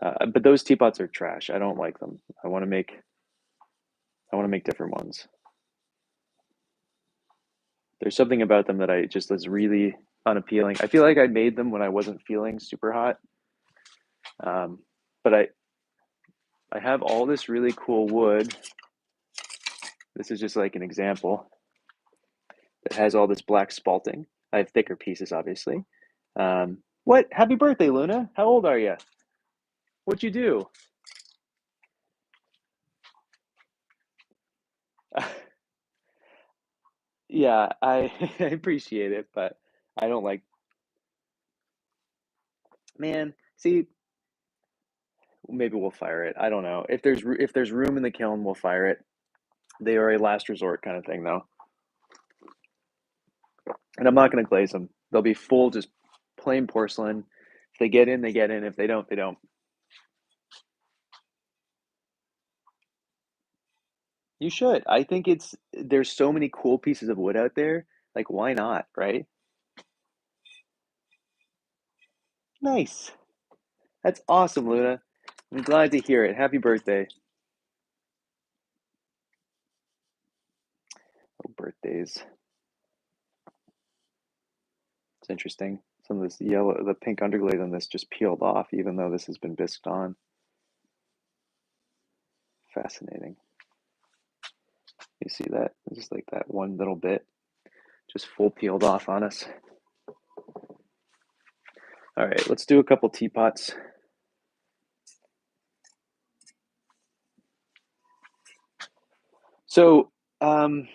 But those teapots are trash. I don't like them. I want to make different ones. There's something about them that I just is really unappealing. I feel like I made them when I wasn't feeling super hot. Um, but I have all this really cool wood. This is just like an example that has all this black spalting. I have thicker pieces, obviously. What? Happy birthday, Luna! How old are you? What'd you do? Yeah, I I appreciate it, but I don't like. Man, see, maybe we'll fire it. I don't know. If there's room in the kiln, we'll fire it. They are a last resort kind of thing, though. And I'm not going to glaze them. They'll be full, just plain porcelain. If they get in, they get in. If they don't, they don't. You should. I think there's so many cool pieces of wood out there. Like, why not, right? Nice. That's awesome, Luna. I'm glad to hear it. Happy birthday. Oh, birthdays. It's interesting. Some of this yellow, the pink underglaze on this just peeled off, even though this has been bisqued on. Fascinating. You see that? Just like that one little bit, just full peeled off on us. All right, let's do a couple teapots. So, I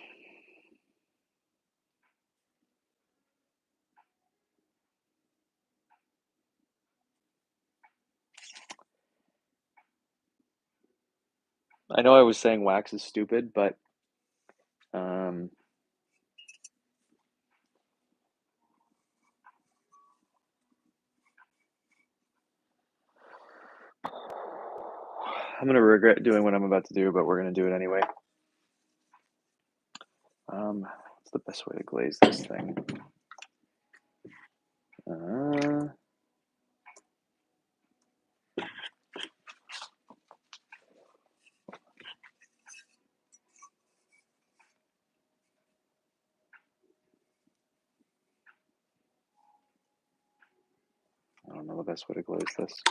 know I was saying wax is stupid, but I'm gonna regret doing what I'm about to do, but we're gonna do it anyway. What's the best way to glaze this thing? I don't know the best way to glaze this.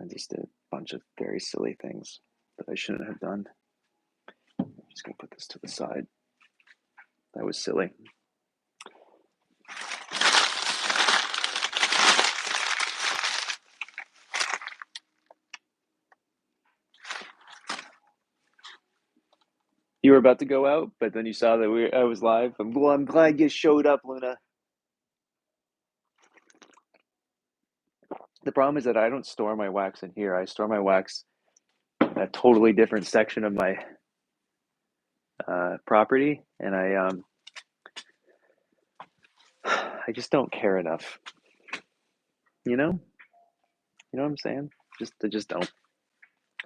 I just did a bunch of very silly things that I shouldn't have done. I'm just gonna put this to the side. That was silly. You were about to go out, but then you saw that I was live. I'm glad you showed up, Luna. The problem is that I don't store my wax in here. I store my wax in a totally different section of my property, and I just don't care enough. You know what I'm saying? I just don't.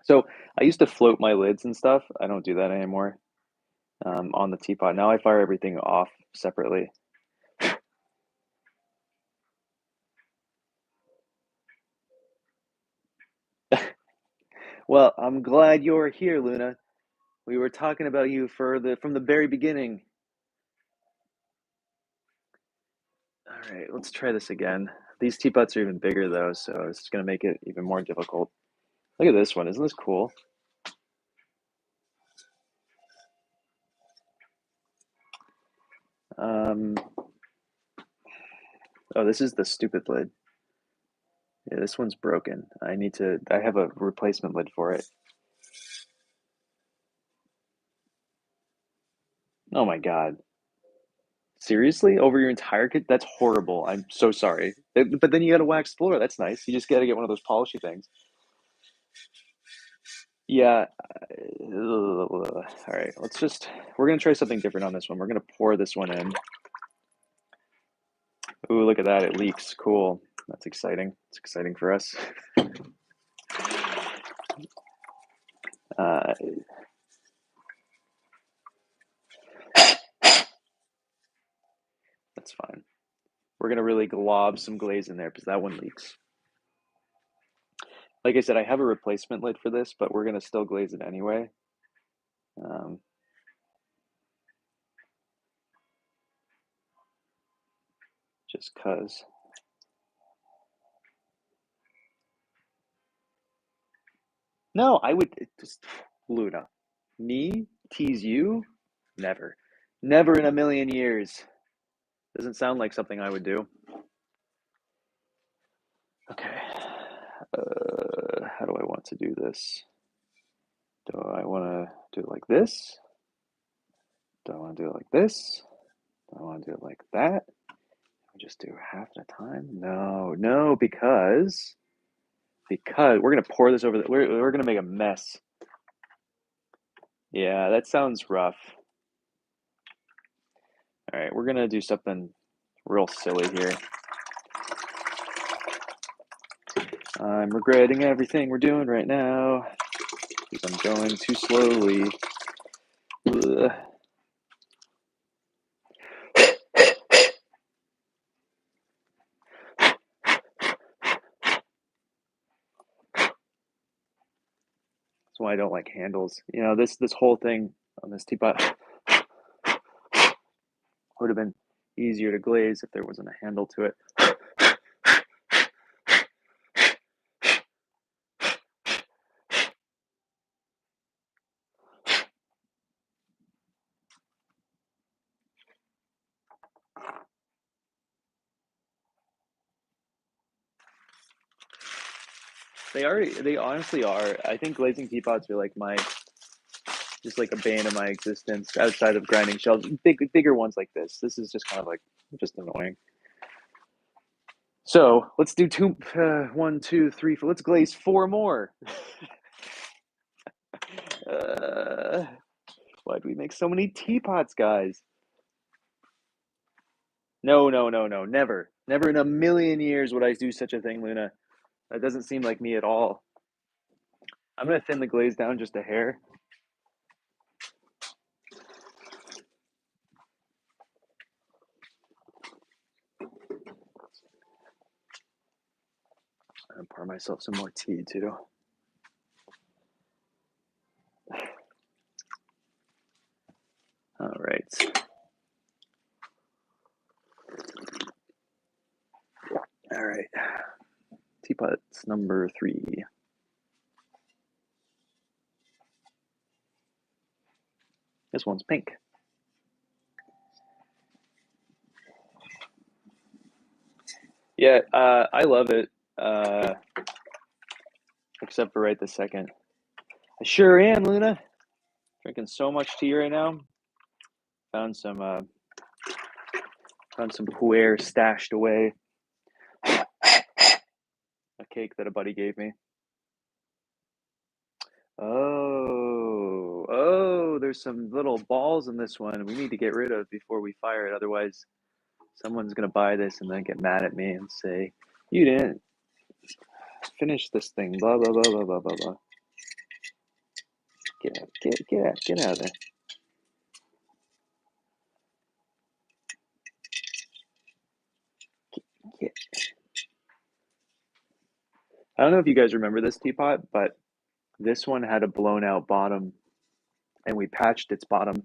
So I used to float my lids and stuff. I don't do that anymore. On the teapot. Now I fire everything off separately. Well, I'm glad you're here, Luna. We were talking about you from the very beginning. All right, let's try this again. These teapots are even bigger though, so it's going to make it even more difficult. Look at this one. Isn't this cool? Oh, this is the stupid lid. Yeah, this one's broken. I have a replacement lid for it. Oh my God. Seriously? Over your entire kit? That's horrible. I'm so sorry. But then you got a waxed floor. That's nice. You just got to get one of those polishy things. Yeah. All right. We're going to try something different on this one. We're going to pour this one in. Ooh, look at that. It leaks. Cool. That's exciting. It's exciting for us. That's fine. We're going to really glob some glaze in there because that one leaks. Like I said, I have a replacement lid for this, but we're going to still glaze it anyway. Just cause. No, I would just Luna. Me tease you? Never. Never in a million years. Doesn't sound like something I would do. Okay. How do I want to do this? Do I want to do it like this? Do I want to do it like this? Do I want to do it like that? Just do half at a time? No, because we're gonna pour this over. We're gonna make a mess. Yeah, that sounds rough. All right, we're gonna do something real silly here. I'm regretting everything we're doing right now because I'm going too slowly. Ugh. That's why I don't like handles. You know, this whole thing on this teapot would have been easier to glaze if there wasn't a handle to it. They honestly are. I think glazing teapots are like just like a bane of my existence outside of grinding shells. Bigger ones like this. This is just kind of like just annoying. So let's do 1, 2, 3, 4. Let's glaze 4 more. Why'd we make so many teapots, guys? No, never. Never in a million years would I do such a thing, Luna. That doesn't seem like me at all. I'm going to thin the glaze down just a hair. I'm going to pour myself some more tea, too. All right. All right. Teapots number 3. This one's pink. Yeah, I love it. Except for right this second. I sure am, Luna. Drinking so much tea right now. Found some pu'er stashed away. A cake that a buddy gave me. Oh, there's some little balls in this one we need to get rid of before we fire it. Otherwise, someone's going to buy this and then get mad at me and say, you didn't finish this thing, blah, blah, blah, blah, blah, blah, blah. Get out of there. Get. I don't know if you guys remember this teapot, but this one had a blown out bottom and we patched its bottom.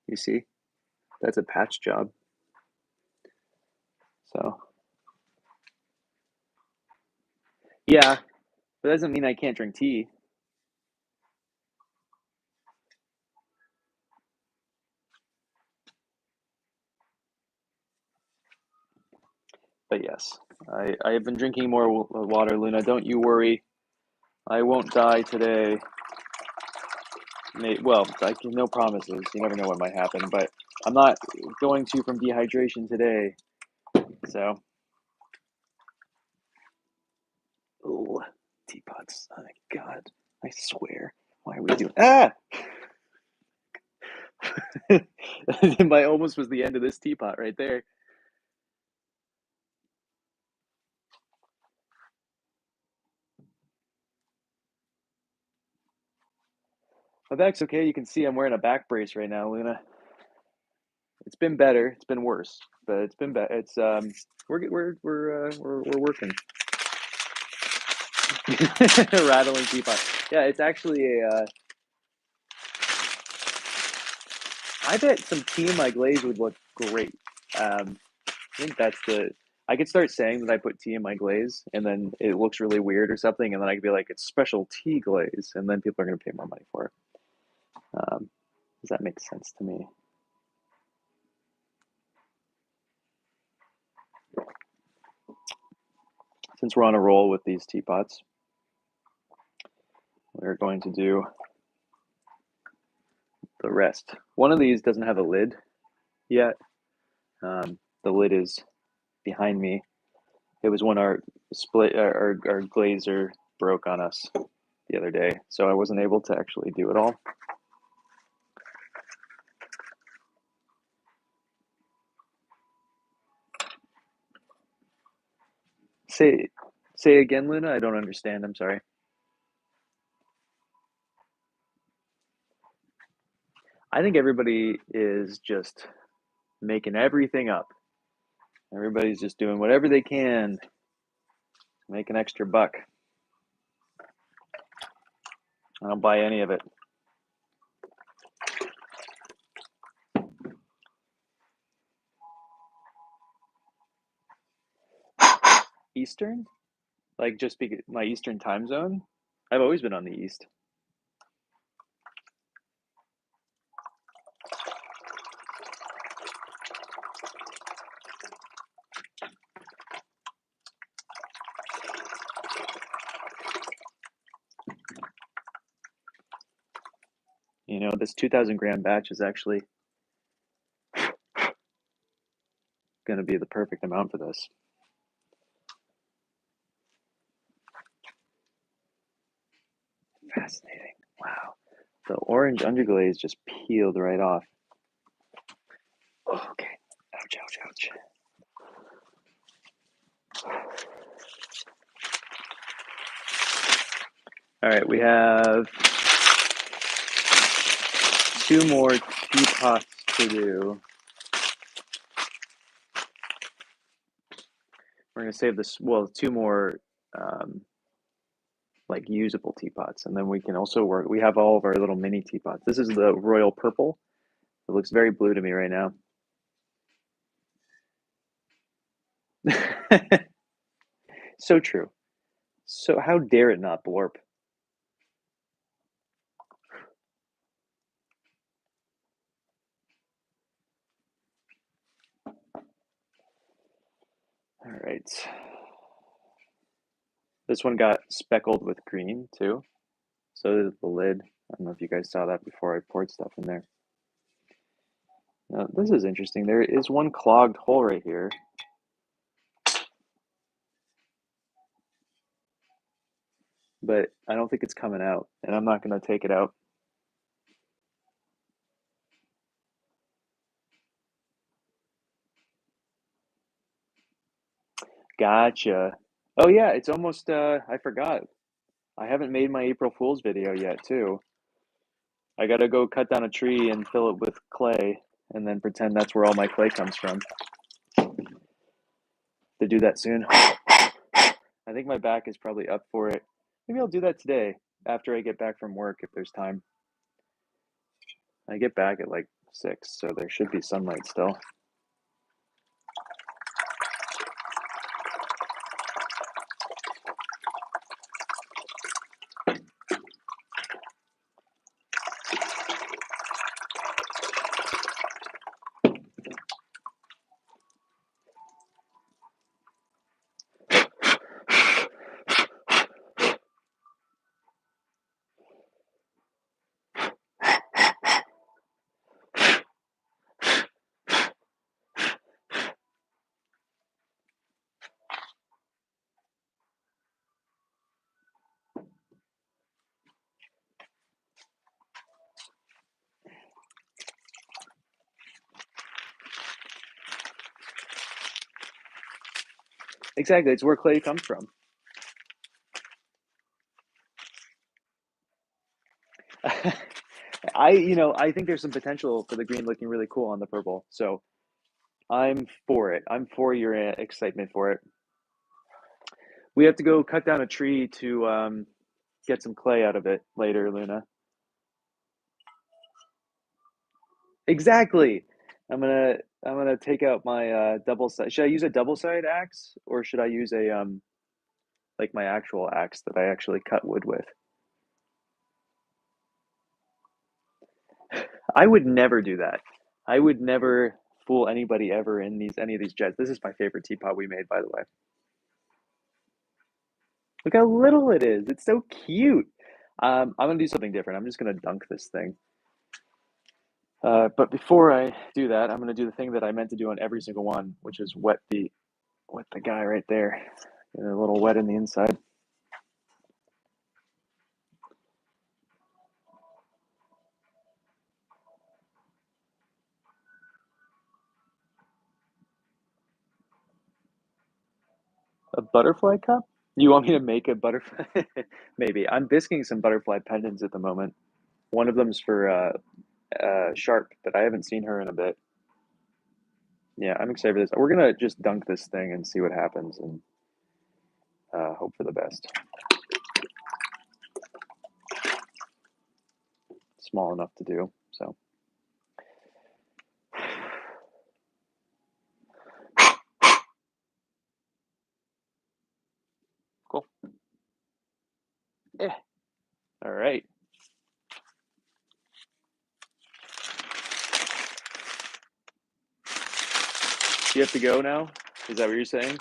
You see? That's a patch job. So, yeah, but that doesn't mean I can't drink tea. But yes, I have been drinking more water, Luna. Don't you worry. I won't die today. Well, no promises. You never know what might happen, but I'm not going to from dehydration today. So, oh, teapots. Oh my God, I swear. Why are we doing? Ah! My almost was the end of this teapot right there. My back's okay. You can see I'm wearing a back brace right now, Luna. It's been better. It's been worse, but it's been better. It's we're working. Rattling teapot. Yeah, it's actually a. I bet some tea in my glaze would look great. I think that's the. I could start saying that I put tea in my glaze, and then it looks really weird or something, and then I could be like, it's special tea glaze, and then people are going to pay more money for it. Does that make sense to me? Since we're on a roll with these teapots, we're going to do the rest. One of these doesn't have a lid yet. The lid is behind me. It was when our glazer broke on us the other day, so I wasn't able to actually do it all. Say again, Luna. I don't understand. I'm sorry. I think everybody is just making everything up. Everybody's just doing whatever they can to make an extra buck. I don't buy any of it. Eastern? Like just my Eastern time zone? I've always been on the East. You know, this 2,000 gram batch is actually going to be the perfect amount for this. Fascinating. Wow. The orange underglaze just peeled right off. Oh, okay. Ouch, ouch, ouch. All right, we have 2 more teapots to do. We're going to save this, well, 2 more like usable teapots, and then we can also work. We have all of our little mini teapots. This is the royal purple. It looks very blue to me right now. So true. So how dare it not blorp? All right. This one got speckled with green too. So did the lid. I don't know if you guys saw that before I poured stuff in there. Now, this is interesting. There is one clogged hole right here. But I don't think it's coming out, and I'm not going to take it out. Gotcha. Oh yeah, it's almost, I forgot. I haven't made my April Fool's video yet, too. I gotta go cut down a tree and fill it with clay, and then pretend that's where all my clay comes from. To do that soon. I think my back is probably up for it. Maybe I'll do that today, after I get back from work, if there's time. I get back at like 6, so there should be sunlight still. Exactly, it's where clay comes from. I think there's some potential for the green looking really cool on the purple. So I'm for it. I'm for your excitement for it. We have to go cut down a tree to get some clay out of it later, Luna. Exactly. I'm gonna take out my double side. Should I use a double side axe, or should I use a like my actual axe that I actually cut wood with? I would never do that. I would never fool anybody ever in any of these jets. This is my favorite teapot we made, by the way. Look how little it is. It's so cute. I'm gonna do something different. I'm just gonna dunk this thing. But before I do that, I'm gonna do the thing that I meant to do on every single one, which is wet the guy right there. Get a little wet in the inside. A butterfly cup? You want me to make a butterfly? Maybe. I'm bisking some butterfly pendants at the moment. One of them's for Sharp, but I haven't seen her in a bit. Yeah, I'm excited for this. We're gonna just dunk this thing and see what happens and hope for the best. Small enough to do, so. Cool. Yeah. All right. You have to go now? Is that what you're saying?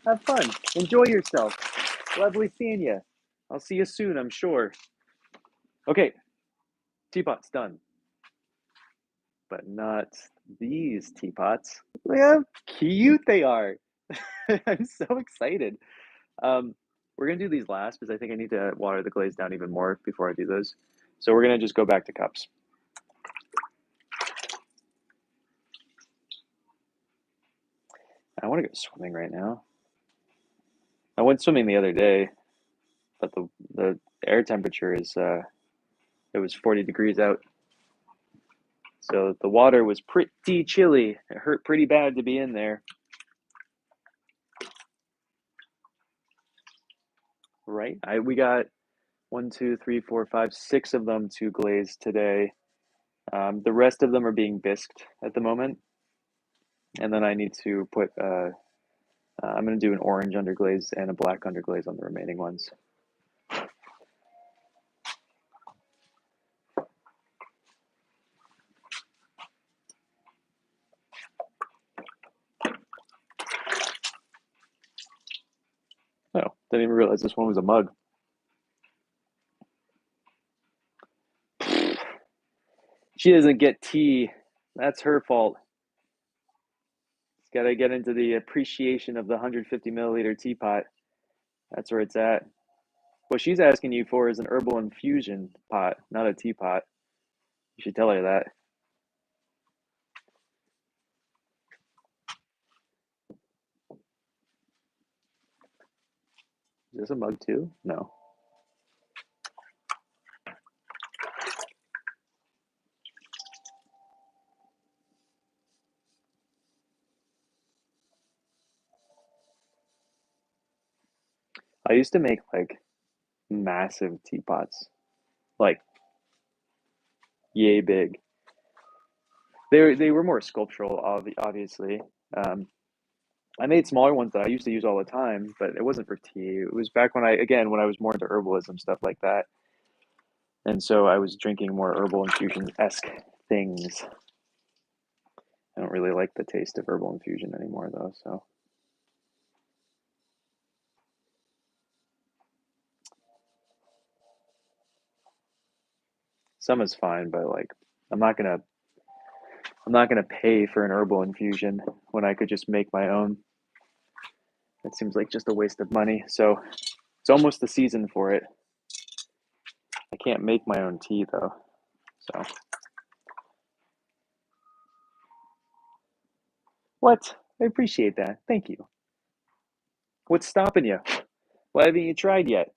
Have fun. Enjoy yourself. Lovely seeing you. I'll see you soon, I'm sure. Okay, teapot's done. But not these teapots. Look how cute they are. I'm so excited. We're gonna do these last because I think I need to water the glaze down even more before I do those. So we're gonna just go back to cups. I want to go swimming right now. I went swimming the other day, but the air temperature is it was 40 degrees out. So the water was pretty chilly. It hurt pretty bad to be in there. Right? We got 1, 2, 3, 4, 5, 6 of them to glaze today. The rest of them are being bisked at the moment. And then I need to put, I'm going to do an orange underglaze and a black underglaze on the remaining ones. Oh, didn't even realize this one was a mug. She doesn't get tea. That's her fault. It's got to get into the appreciation of the 150 milliliter teapot. That's where it's at. What she's asking you for is an herbal infusion pot, not a teapot. You should tell her that. Is this a mug too? No. I used to make like massive teapots, like yay big. They were more sculptural, obviously. Um, I made smaller ones that I used to use all the time, but it wasn't for tea. It was back when when I was more into herbalism, stuff like that. And so I was drinking more herbal infusion-esque things. I don't really like the taste of herbal infusion anymore, though, so. Some is fine, but like, I'm not gonna pay for an herbal infusion when I could just make my own. It seems like just a waste of money. So it's almost the season for it. I can't make my own tea though. So what? I appreciate that. Thank you. What's stopping you? Why haven't you tried yet?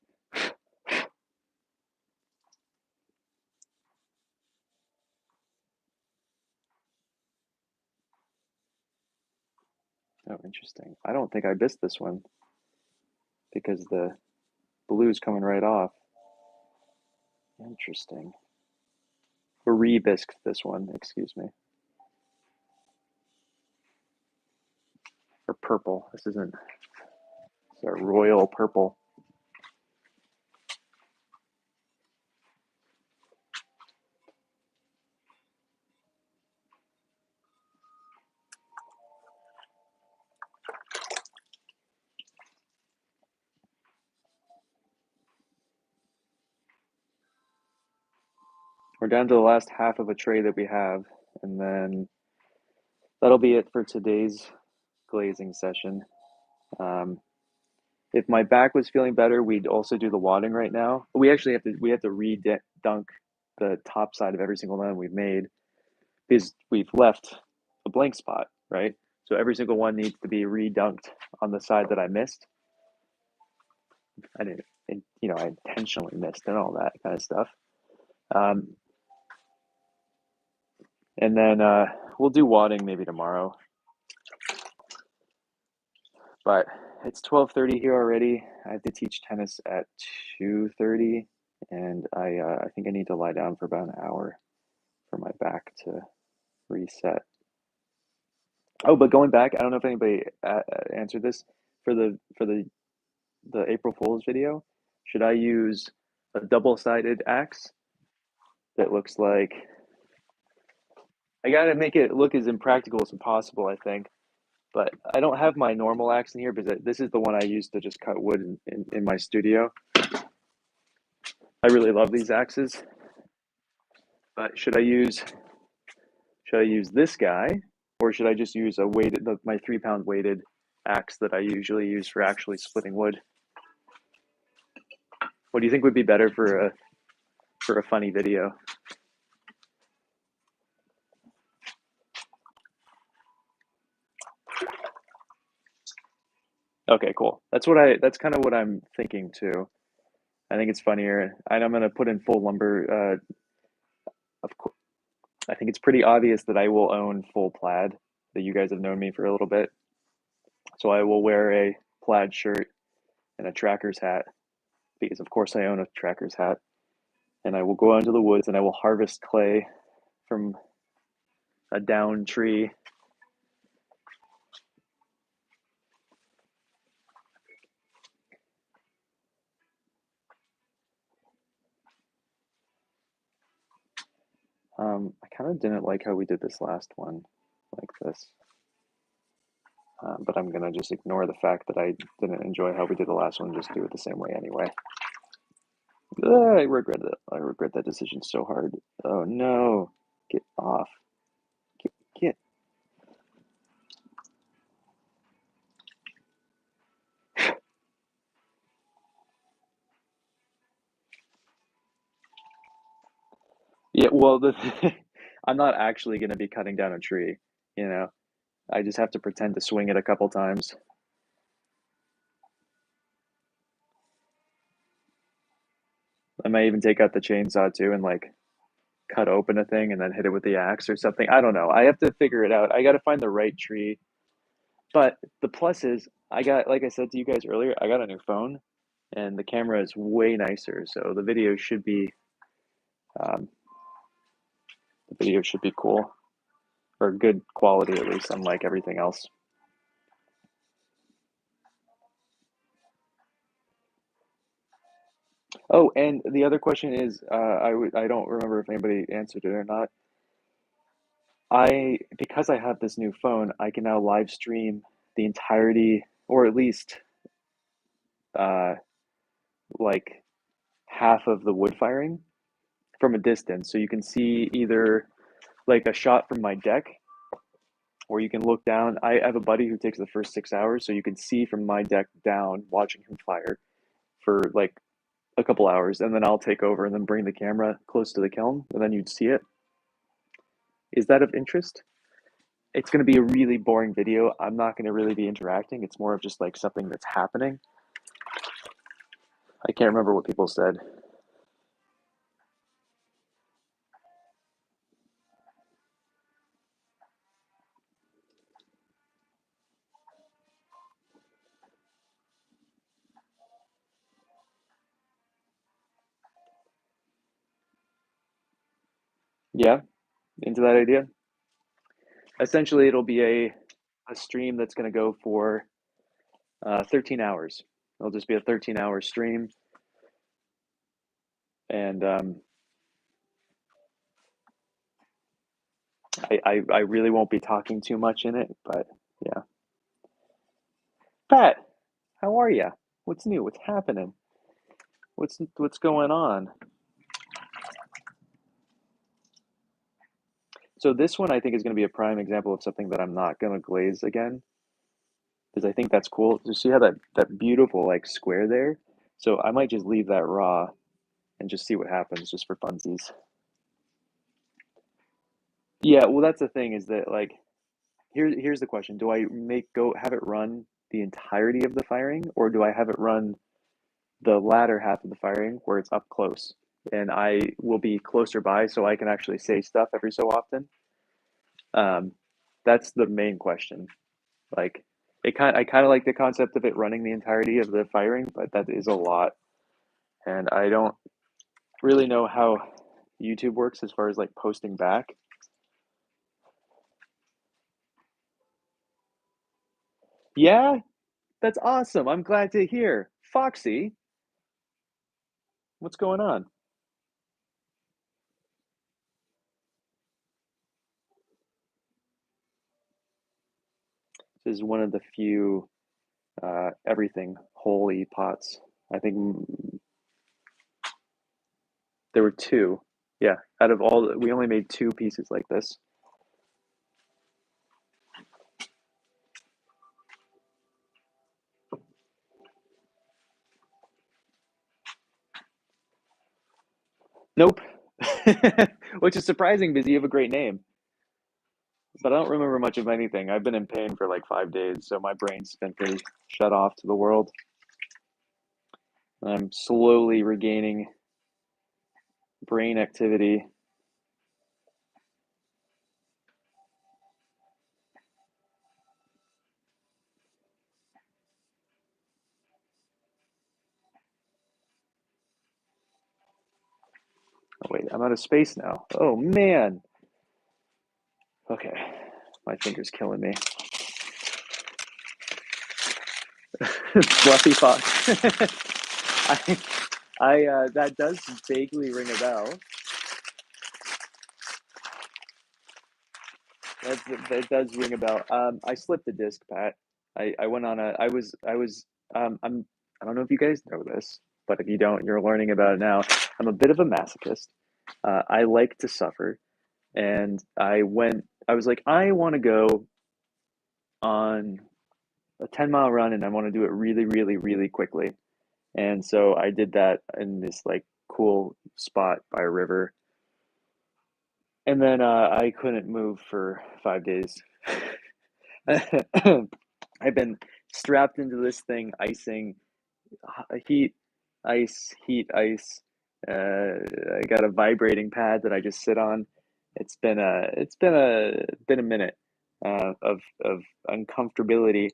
Oh, interesting. I don't think I missed this one because the blue's coming right off. Interesting. Or re-bisked this one, excuse me. Or purple. This isn't. It's a royal purple. We're down to the last half of a tray that we have, and then that'll be it for today's glazing session. If my back was feeling better, we'd also do the wadding right now. We actually have to re-dunk the top side of every single one we've made because we've left a blank spot, right? So every single one needs to be redunked on the side that I missed. I didn't, I intentionally missed and all that kind of stuff. And then we'll do wadding maybe tomorrow. But it's 12:30 here already. I have to teach tennis at 2:30, and I think I need to lie down for about an hour for my back to reset. Oh, but going back, I don't know if anybody answered this for the April Fool's video. Should I use a double-sided axe that looks like? I gotta make it look as impractical as possible, I think. But I don't have my normal axe in here because this is the one I use to just cut wood in my studio. I really love these axes. But should I use this guy, or should I just use a weighted my 3-pound weighted axe that I usually use for actually splitting wood? What do you think would be better for a funny video? Okay, cool. That's kind of what I'm thinking too. I think it's funnier, and I'm gonna put in full lumber. Of course, I think it's pretty obvious that I will own full plaid. That you guys have known me for a little bit, so I will wear a plaid shirt and a tracker's hat because, of course, I own a tracker's hat. And I will go out into the woods and I will harvest clay from a downed tree. I kind of didn't like how we did this last one, like this. But I'm going to just ignore the fact that I didn't enjoy how we did the last one, just do it the same way anyway. I regret it. I regret that decision so hard. Oh no, get off. Get. Yeah, well, I'm not actually going to be cutting down a tree, you know. I just have to pretend to swing it a couple times. I might even take out the chainsaw too and like cut open a thing and then hit it with the axe or something. I don't know. I have to figure it out. I got to find the right tree. But the plus is, like I said to you guys earlier, I got a new phone and the camera is way nicer. So the video should be, um, cool or good quality at least, unlike everything else. Oh, and the other question is, I don't remember if anybody answered it or not. Because I have this new phone, I can now live stream the entirety, or at least uh, like half of the wood firing from a distance. So you can see either like a shot from my deck, or you can look down. I have a buddy who takes the first 6 hours, so you can see from my deck down, watching him fire for like a couple hours, and then I'll take over and then bring the camera close to the kiln, and then you'd see it. Is that of interest? It's going to be a really boring video. I'm not going to really be interacting. It's more of just like something that's happening. I can't remember what people said. Yeah, into that idea. Essentially, it'll be a stream that's going to go for 13 hours. It'll just be a 13-hour stream. And I really won't be talking too much in it, but yeah. Pat, how are you? What's new? What's happening? What's going on? So this one I think is going to be a prime example of something that I'm not going to glaze again, because I think that's cool. You see how that beautiful like square there? So I might just leave that raw and just see what happens, just for funsies. Yeah, well, that's the thing is that like here's the question. Do I have it run the entirety of the firing, or do I have it run the latter half of the firing where it's up close? And I will be closer by so I can actually say stuff every so often. That's the main question. Like I kind of like the concept of it running the entirety of the firing, but that is a lot. And I don't really know how YouTube works as far as like posting back. Yeah, that's awesome. I'm glad to hear. Foxy, what's going on? This is one of the few everything holy pots. I think there were two. Yeah, out of all, we only made two pieces like this. Nope. Which is surprising because you have a great name. But I don't remember much of anything. I've been in pain for like 5 days, so my brain's been pretty shut off to the world. I'm slowly regaining brain activity. Oh, wait, I'm out of space now. Oh man. Okay, my finger's killing me. Fluffy fox. That does vaguely ring a bell. That does ring a bell. I slipped a disc, Pat. I went on a. I was. I'm. I don't know if you guys know this, but if you don't, you're learning about it now. I'm a bit of a masochist. I like to suffer, and I went. I was like, I want to go on a 10-mile run, and I want to do it really, really, really quickly. And so I did that in this like cool spot by a river, and then I couldn't move for 5 days. I've been strapped into this thing, icing, heat, ice, heat, ice. I got a vibrating pad that I just sit on. It's been a minute of uncomfortability.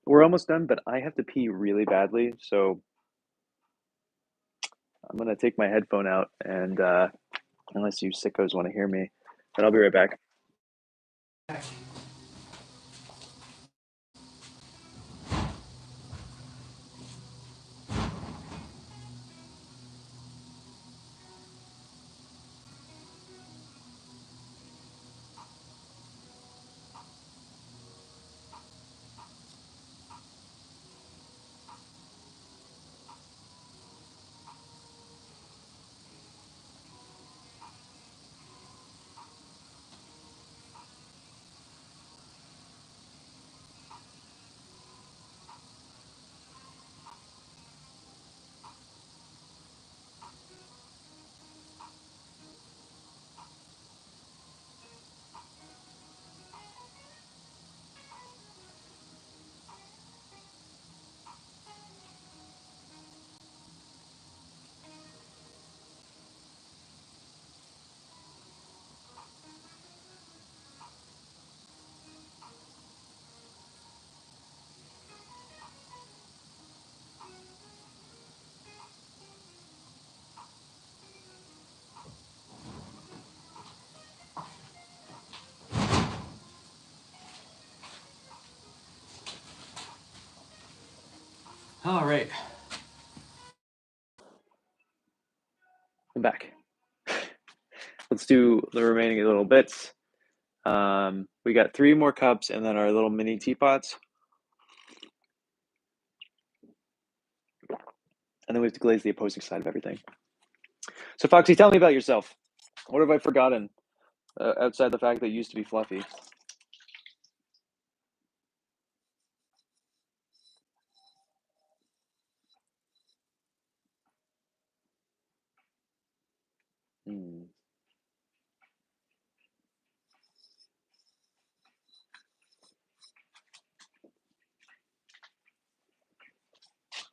We're almost done, but I have to pee really badly, so I'm gonna take my headphone out and unless you sickos want to hear me, but I'll be right back. All right, I'm back. Let's do the remaining little bits. We got 3 more cups and then our little mini teapots. And then we have to glaze the opposing side of everything. So Foxy, tell me about yourself. What have I forgotten outside the fact that you used to be fluffy? Hmm.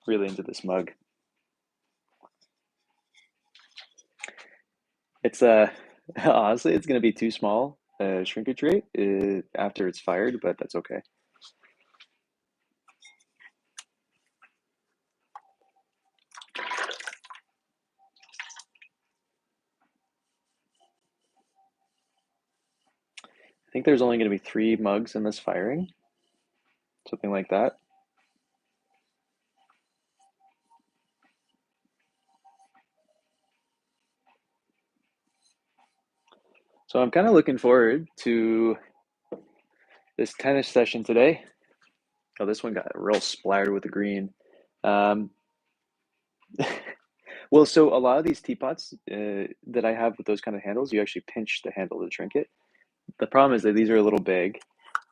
really into this mug. It's honestly, it's gonna be too small shrinkage rate after it's fired, but that's okay. I think there's only going to be 3 mugs in this firing, something like that. So I'm kind of looking forward to this tennis session today. Oh, this one got real splattered with the green. Well, so a lot of these teapots that I have with those kind of handles, you actually pinch the handle to drink it. The problem is that these are a little big,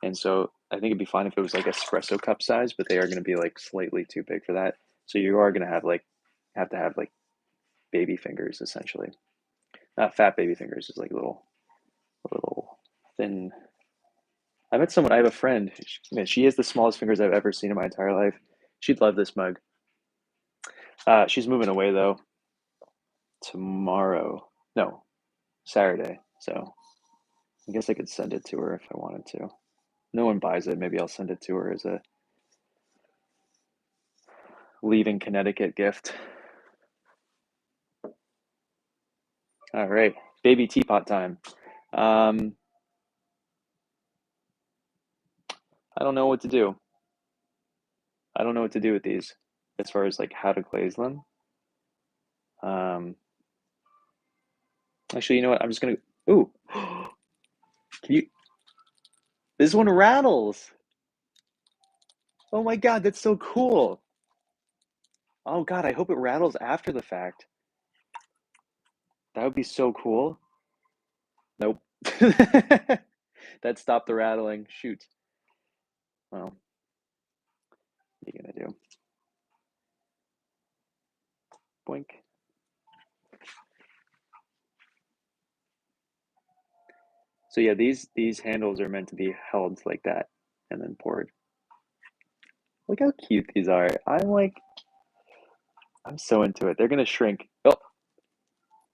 and so I think it'd be fine if it was like espresso cup size, but they are going to be like slightly too big for that. So you are going to have to have like baby fingers essentially, not fat baby fingers, just like little thin. I met someone. I have a friend. Man, she has the smallest fingers I've ever seen in my entire life. She'd love this mug. She's moving away though tomorrow. No, Saturday. So I guess I could send it to her if I wanted to. No one buys it. Maybe I'll send it to her as a leaving Connecticut gift. All right, baby teapot time. I don't know what to do. I don't know what to do with these as far as like how to glaze them. Actually, you know what? I'm just gonna. Ooh, can you? This one rattles. Oh my God, that's so cool. Oh God, I hope it rattles after the fact. That would be so cool. Nope. That stopped the rattling. Shoot. Well, what are you gonna do? Boink. So yeah, these handles are meant to be held like that and then poured. Look how cute these are. I'm so into it. They're gonna shrink. Oh,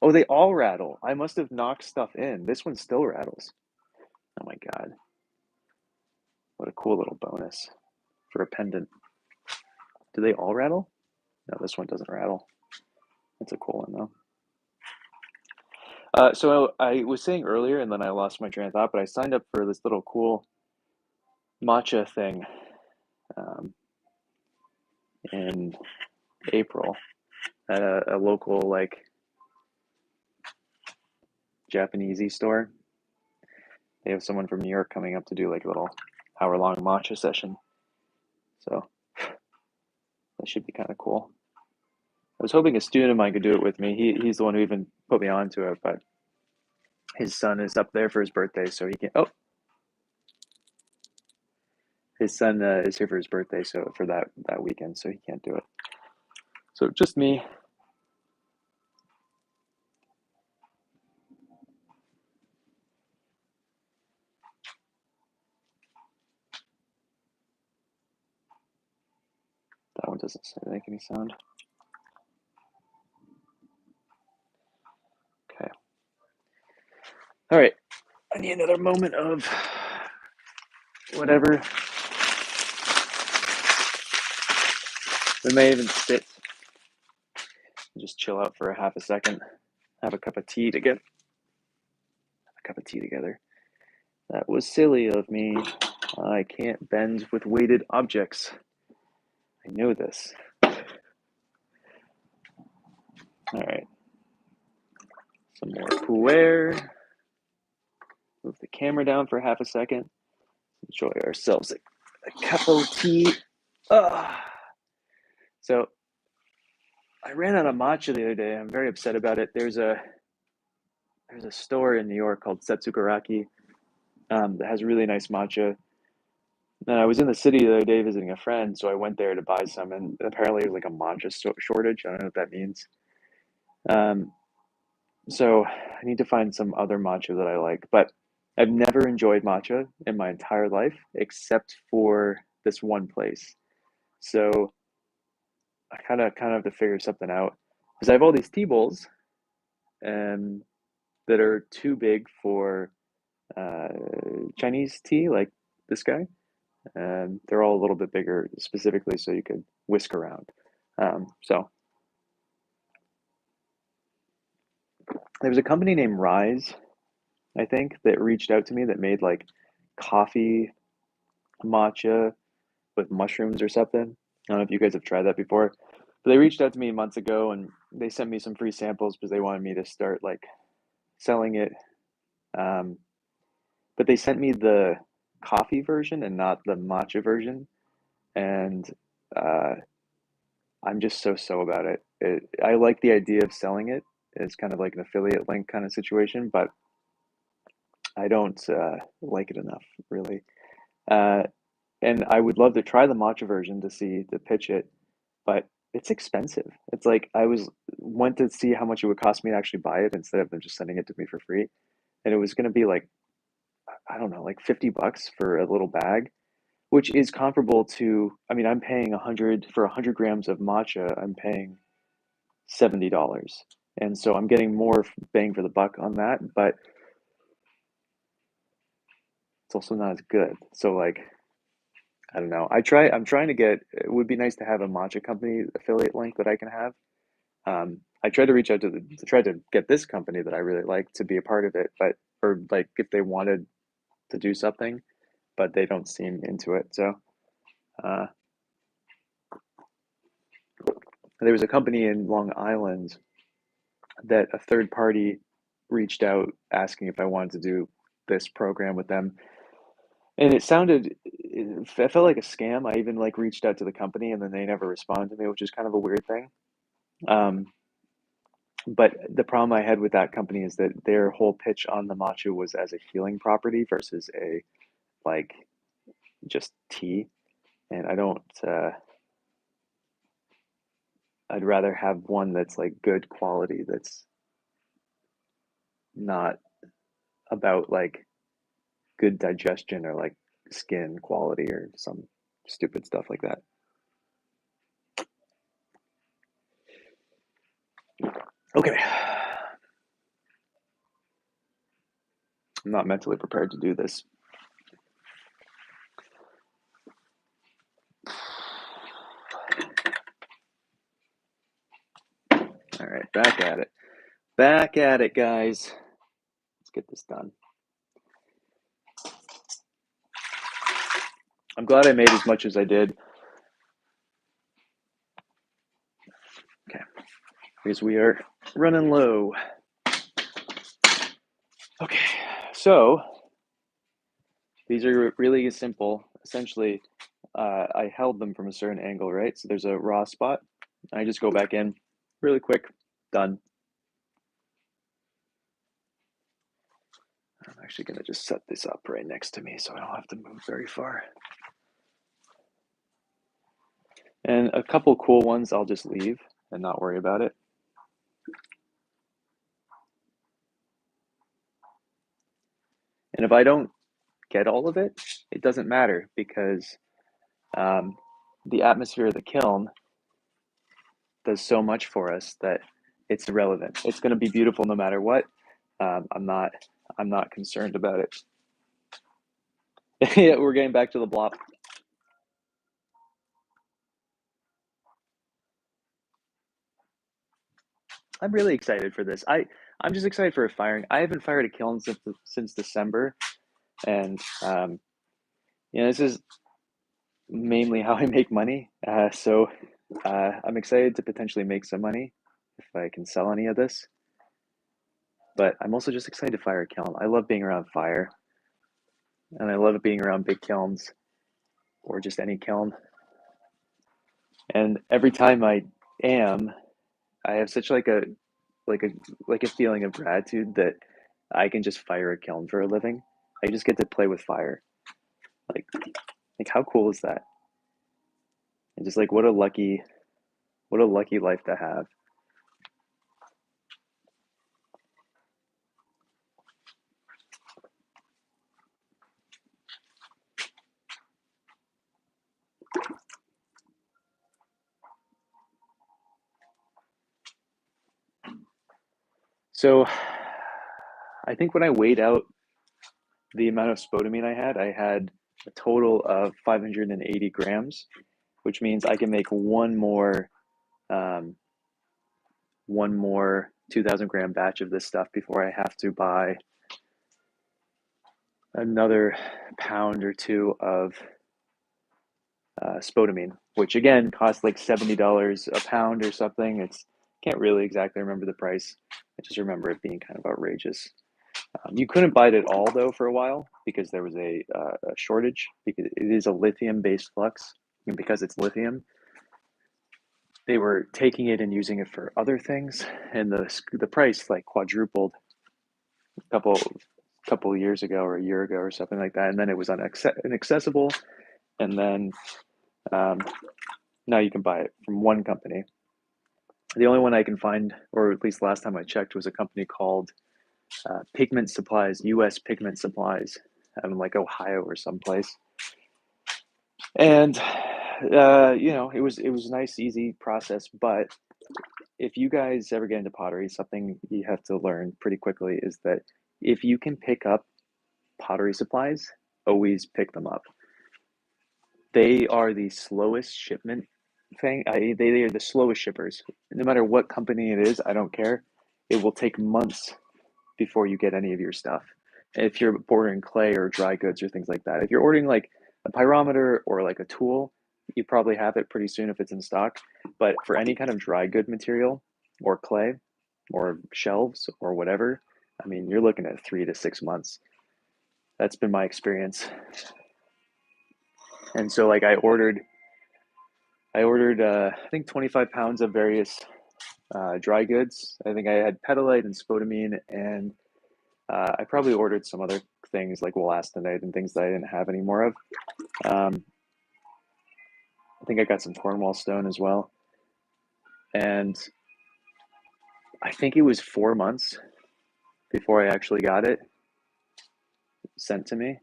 oh, they all rattle. I must have knocked stuff in. This one still rattles. Oh my God. What a cool little bonus for a pendant. Do they all rattle? No, this one doesn't rattle. That's a cool one though. So I was saying earlier, and then I lost my train of thought, but I signed up for this little cool matcha thing in April at a local like Japanesey store. They have someone from New York coming up to do like a little hour-long matcha session. So that should be kind of cool. I was hoping a student of mine could do it with me. He's the one who even put me onto it, but his son is up there for his birthday, so he can't. Oh, his son is here for his birthday, so for that weekend, so he can't do it. So just me. That one doesn't make any sound. Okay. All right. I need another moment of whatever. We may even sit and just chill out for a half a second. Have a cup of tea together. That was silly of me. I can't bend with weighted objects. I know this. All right. Some more pu'er. Move the camera down for half a second. Enjoy ourselves a cup of tea. So I ran out of matcha the other day. I'm very upset about it. There's a store in New York called Setsugaraki that has really nice matcha. And I was in the city the other day visiting a friend, so I went there to buy some, and apparently there's like a matcha shortage. I don't know what that means. Um, so I need to find some other matcha that I like, but I've never enjoyed matcha in my entire life except for this one place. So I kind of have to figure something out because I have all these tea bowls and that are too big for uh, Chinese tea, like this guy. And they're all a little bit bigger specifically so you could whisk around. So there was a company named Rise, I think, that reached out to me that made like coffee matcha with mushrooms or something. I don't know if you guys have tried that before, but they reached out to me months ago and they sent me some free samples because they wanted me to start like selling it. Um, but they sent me the coffee version and not the matcha version, and uh, I'm just so about it. I like the idea of selling it. It's kind of like an affiliate link kind of situation, but I don't like it enough, really. Uh, and I would love to try the matcha version to pitch it, but it's expensive. It's like went to see how much it would cost me to actually buy it instead of them just sending it to me for free, and it was going to be like I don't know, like $50 for a little bag, which is comparable to. I mean, I'm paying 100 for 100 grams of matcha. I'm paying $70, and so I'm getting more bang for the buck on that, but it's also not as good. So like I don't know. I'm trying to get, it would be nice to have a matcha company affiliate link that I can have. I tried to reach out to try to get this company that I really like to be a part of it, but, or like if they wanted to do something, but they don't seem into it. So, uh, there was a company in Long Island that a third party reached out asking if I wanted to do this program with them. And it felt like a scam. I even like reached out to the company and then they never responded to me, which is kind of a weird thing. Um, But the problem I had with that company is that their whole pitch on the matcha was as a healing property versus a like just tea. And I don't, I'd rather have one that's like good quality that's not about like good digestion or like skin quality or some stupid stuff like that. Okay. I'm not mentally prepared to do this. All right, back at it. Back at it, guys. Let's get this done. I'm glad I made as much as I did. Okay, because we are running low. Okay, so these are really simple. Essentially, I held them from a certain angle, right? So there's a raw spot. I just go back in really quick, done. I'm actually gonna just set this up right next to me so I don't have to move very far. And a couple cool ones I'll just leave and not worry about it. And if I don't get all of it, it doesn't matter because the atmosphere of the kiln does so much for us that it's irrelevant. It's going to be beautiful no matter what. I'm not concerned about it. Yeah, we're getting back to the blob. I'm really excited for this. I'm just excited for a firing. I haven't fired a kiln since December, and this is mainly how I make money. So I'm excited to potentially make some money if I can sell any of this. But I'm also just excited to fire a kiln. I love being around fire, and I love being around big kilns or just any kiln. And every time I am, I have such like a like a feeling of gratitude that I can just fire a kiln for a living. I just get to play with fire. Like like how cool is that? And just like what a lucky life to have. So I think when I weighed out the amount of spodumene I had a total of 580 grams, which means I can make one more 2,000 gram batch of this stuff before I have to buy another pound or two of spodumene, which again costs like $70 a pound or something. It's can't really exactly remember the price. I just remember it being kind of outrageous. You couldn't buy it at all though for a while because there was a shortage because it is a lithium-based flux, and because it's lithium, they were taking it and using it for other things, and the price like quadrupled a couple years ago or a year ago or something like that, and then it was inaccessible, and then now you can buy it from one company. The only one I can find, or at least last time I checked, was a company called Pigment Supplies, U.S. Pigment Supplies, in like Ohio or someplace. And it was a nice, easy process. But if you guys ever get into pottery, something you have to learn pretty quickly is that if you can pick up pottery supplies, always pick them up. They are the slowest shipment thing. They are the slowest shippers. No matter what company it is, I don't care. It will take months before you get any of your stuff. If you're ordering clay or dry goods or things like that. If you're ordering like a pyrometer or like a tool, you probably have it pretty soon if it's in stock. But for any kind of dry good material or clay or shelves or whatever, I mean, you're looking at 3 to 6 months. That's been my experience. And so like I ordered I think 25 pounds of various dry goods. I think I had pedalite and spodumene, and I probably ordered some other things like wollastonite and things that I didn't have any more of. I think I got some Cornwall stone as well. And I think it was 4 months before I actually got it sent to me.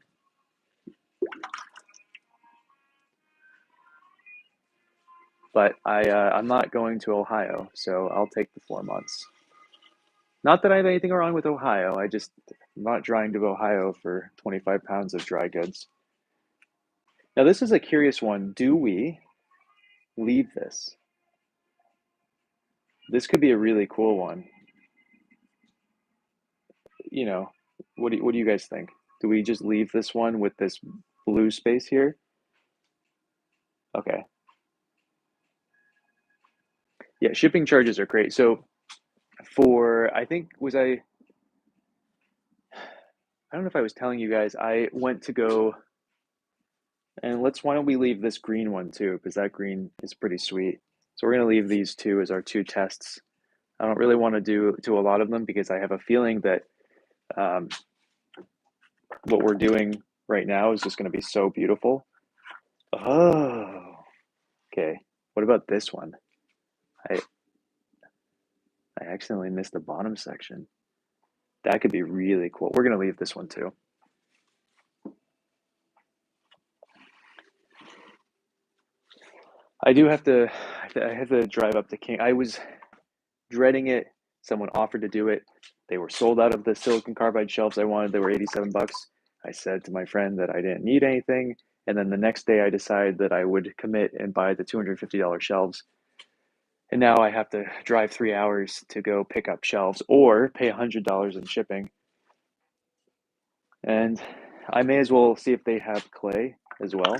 But I'm not going to Ohio, so I'll take the 4 months. Not that I have anything wrong with Ohio. I'm not driving to Ohio for 25 pounds of dry goods. Now, this is a curious one. Do we leave this? This could be a really cool one. What do you guys think? Do we just leave this one with this blue space here? Okay. Yeah, shipping charges are great. So I don't know if I was telling you guys, I went to go, and why don't we leave this green one too, because that green is pretty sweet. So we're gonna leave these two as our two tests. I don't really want to do a lot of them because I have a feeling that what we're doing right now is just gonna be so beautiful. Oh, okay. What about this one? I accidentally missed the bottom section. That could be really cool. We're gonna leave this one too. I have to drive up to King. I was dreading it. Someone offered to do it. They were sold out of the silicon carbide shelves I wanted. They were 87 bucks. I said to my friend that I didn't need anything. And then the next day I decided that I would commit and buy the $250 shelves. And now I have to drive 3 hours to go pick up shelves or pay $100 in shipping. And I may as well see if they have clay as well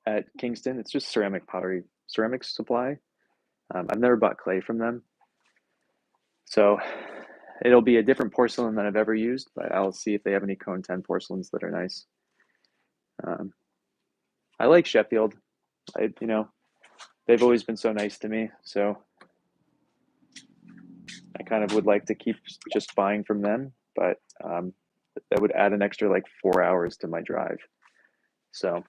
at Kingston. It's just ceramics supply. I've never bought clay from them. So it'll be a different porcelain than I've ever used, but I'll see if they have any Cone 10 porcelains that are nice. I like Sheffield. They've always been so nice to me, so I kind of would like to keep just buying from them, but that would add an extra like 4 hours to my drive. So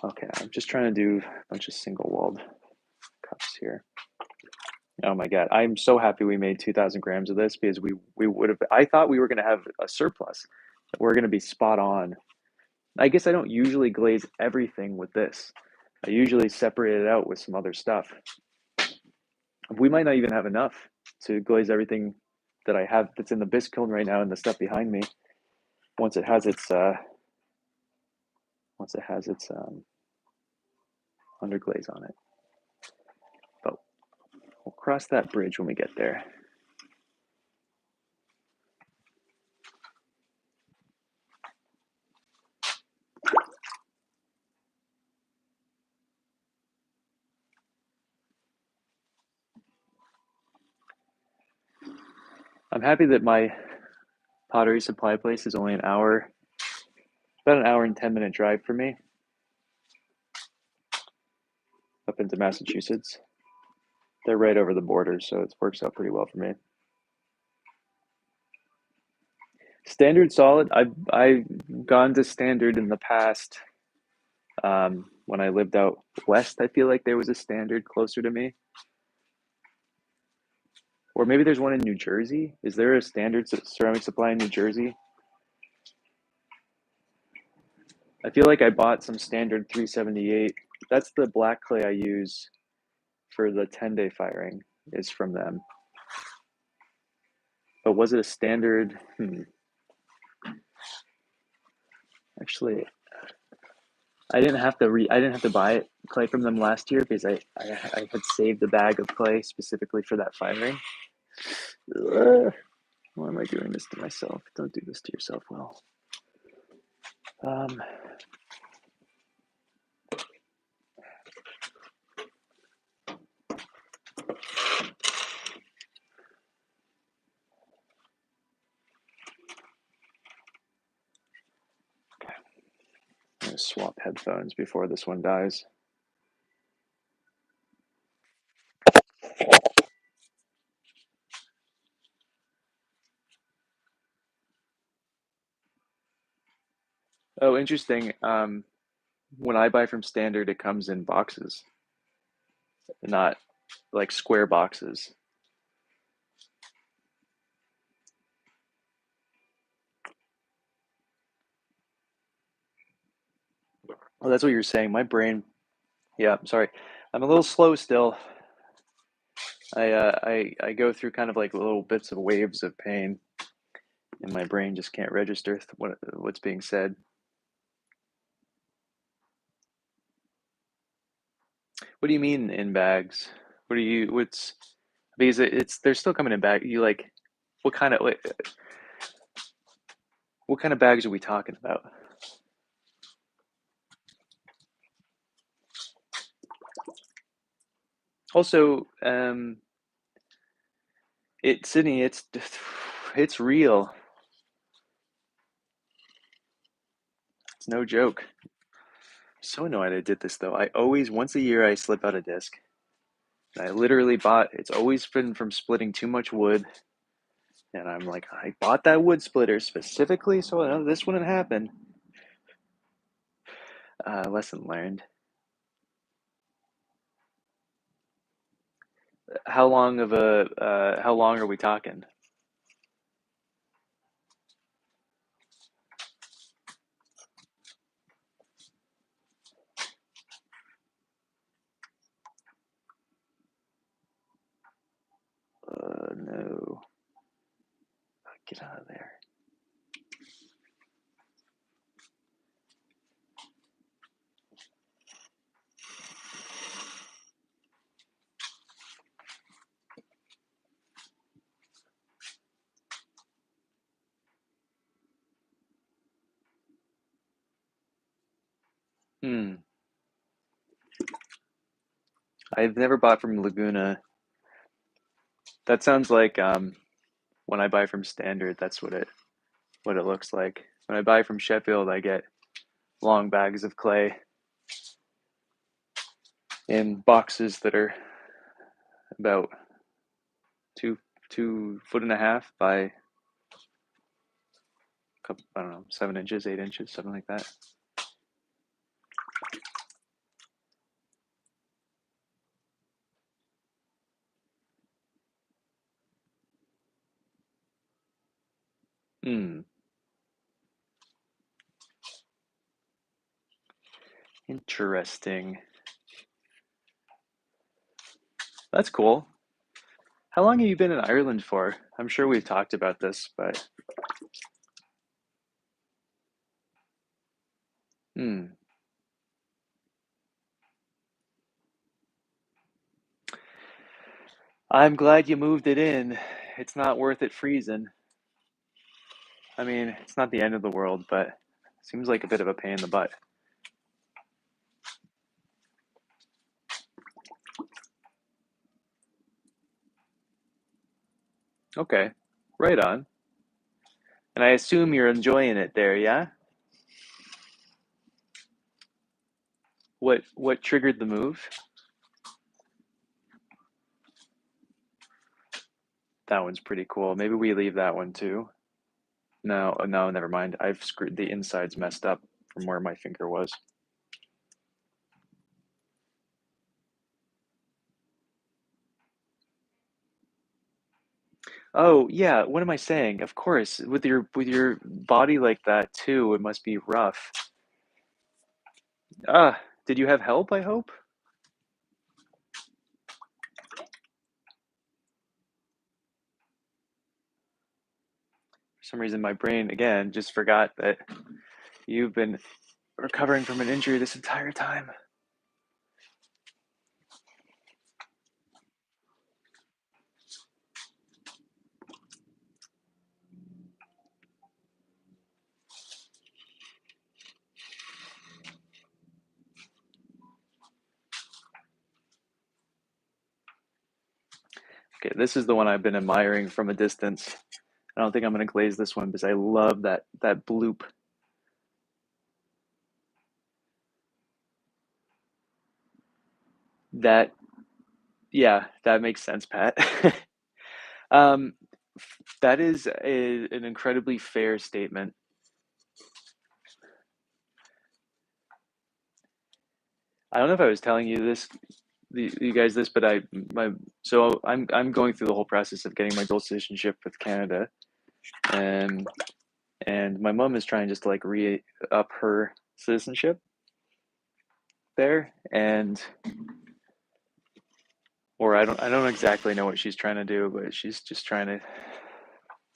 okay, I'm just trying to do a bunch of single walled cups here. Oh my God, I'm so happy we made 2,000 grams of this because we would have, I thought we were going to have a surplus. We're going to be spot on I guess I don't usually glaze everything with this. I usually separate it out with some other stuff. We might not even have enough to glaze everything that I have that's in the bisque kiln right now and the stuff behind me once it has its underglaze on it. But we'll cross that bridge when we get there. I'm happy that my pottery supply place is only about an hour and 10-minute drive for me up into Massachusetts. They're right over the border, so it works out pretty well for me. Standard solid. I've gone to standard in the past. When I lived out west, I feel like there was a standard closer to me. Or maybe there's one in New Jersey. Is there a standard ceramic supply in New Jersey? I feel like I bought some standard 378. That's the black clay I use for the 10-day firing, is from them. But was it a standard? Actually, I didn't have to buy clay from them last year because I had saved a bag of clay specifically for that firing. Ugh. Why am I doing this to myself? Don't do this to yourself, Will. I'm gonna swap headphones before this one dies. Oh, interesting. When I buy from Standard, it comes in boxes, not like square boxes. Oh, that's what you're saying. My brain. Yeah, I'm sorry. I'm a little slow still. I go through kind of like little bits of waves of pain, and my brain just can't register what's being said. What do you mean in bags? What's because they're still coming in bag. You like what kind of what kind of bags are we talking about? Also, Sydney, it's real. It's no joke. So annoyed I did this though. I always once a year I slip out a disc. I literally bought. It's always been from splitting too much wood, and I'm like, I bought that wood splitter specifically so I know this wouldn't happen. Lesson learned. How long are we talking? No. Get out of there. I've never bought from Laguna. That sounds like when I buy from Standard, that's what it looks like. When I buy from Sheffield, I get long bags of clay in boxes that are about two foot and a half by I don't know, 7 inches, 8 inches, something like that. Interesting. That's cool. How long have you been in Ireland for? I'm sure we've talked about this, but hmm. I'm glad you moved it in. It's not worth it freezing. I mean, it's not the end of the world, but seems like a bit of a pain in the butt. Okay, right on. And I assume you're enjoying it there, yeah? What triggered the move? That one's pretty cool. Maybe we leave that one too. No, no, never mind. I've screwed the insides messed up from where my finger was. Oh, yeah, what am I saying? Of course, with your body like that too, it must be rough. Did you have help, I hope? For some reason my brain again just forgot that you've been recovering from an injury this entire time. Okay, this is the one I've been admiring from a distance. I don't think I'm gonna glaze this one because I love that bloop. That Yeah, that makes sense, Pat. Um, that is an incredibly fair statement. I don't know if I was telling you this, you guys this, but I'm going through the whole process of getting my dual citizenship with Canada, and my mom is trying just to like re up her citizenship there, and or I don't exactly know what she's trying to do, but she's just trying to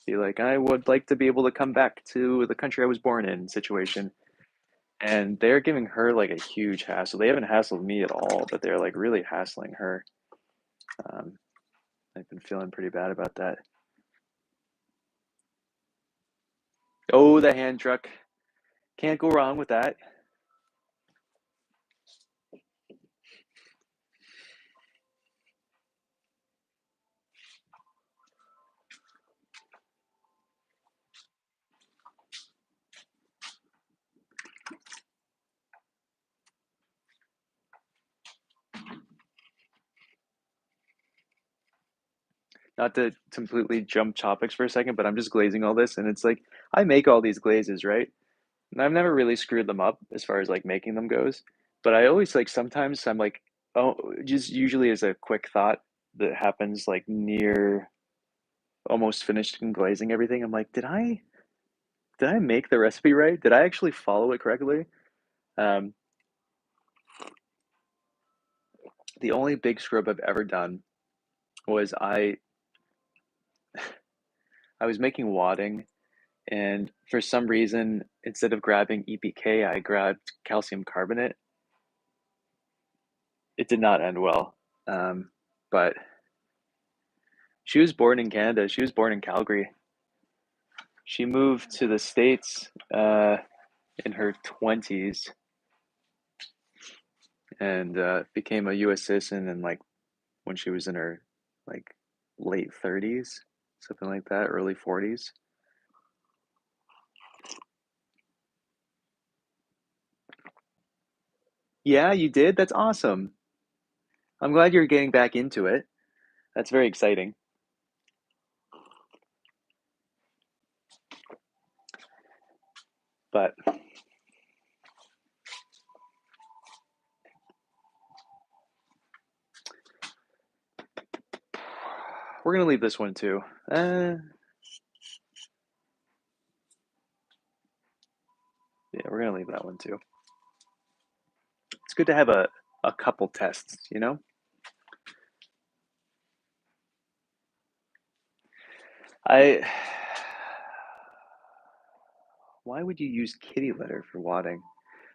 be like, I would like to be able to come back to the country I was born in situation. And they're giving her like a huge hassle. They haven't hassled me at all, but they're like really hassling her. Um, I've been feeling pretty bad about that. Oh, the hand truck. Can't go wrong with that. Not to completely jump topics for a second, but I'm just glazing all this, and it's like I make all these glazes, right? And I've never really screwed them up as far as like making them goes. But I always like sometimes I'm like, oh, just usually as a quick thought that happens like near almost finished and glazing everything. I'm like, did I make the recipe right? Did I actually follow it correctly? Um, the only big scrub I've ever done was I was making wadding, and for some reason, instead of grabbing EPK, I grabbed calcium carbonate. It did not end well. But she was born in Canada. She was born in Calgary. She moved to the States in her 20s and became a US citizen in like when she was in her like late 30s, something like that, early 40s. Yeah, you did? That's awesome. I'm glad you're getting back into it. That's very exciting. But we're gonna leave this one too. Yeah, we're gonna leave that one too. it's good to have a couple tests, you know? Why would you use kitty litter for wadding?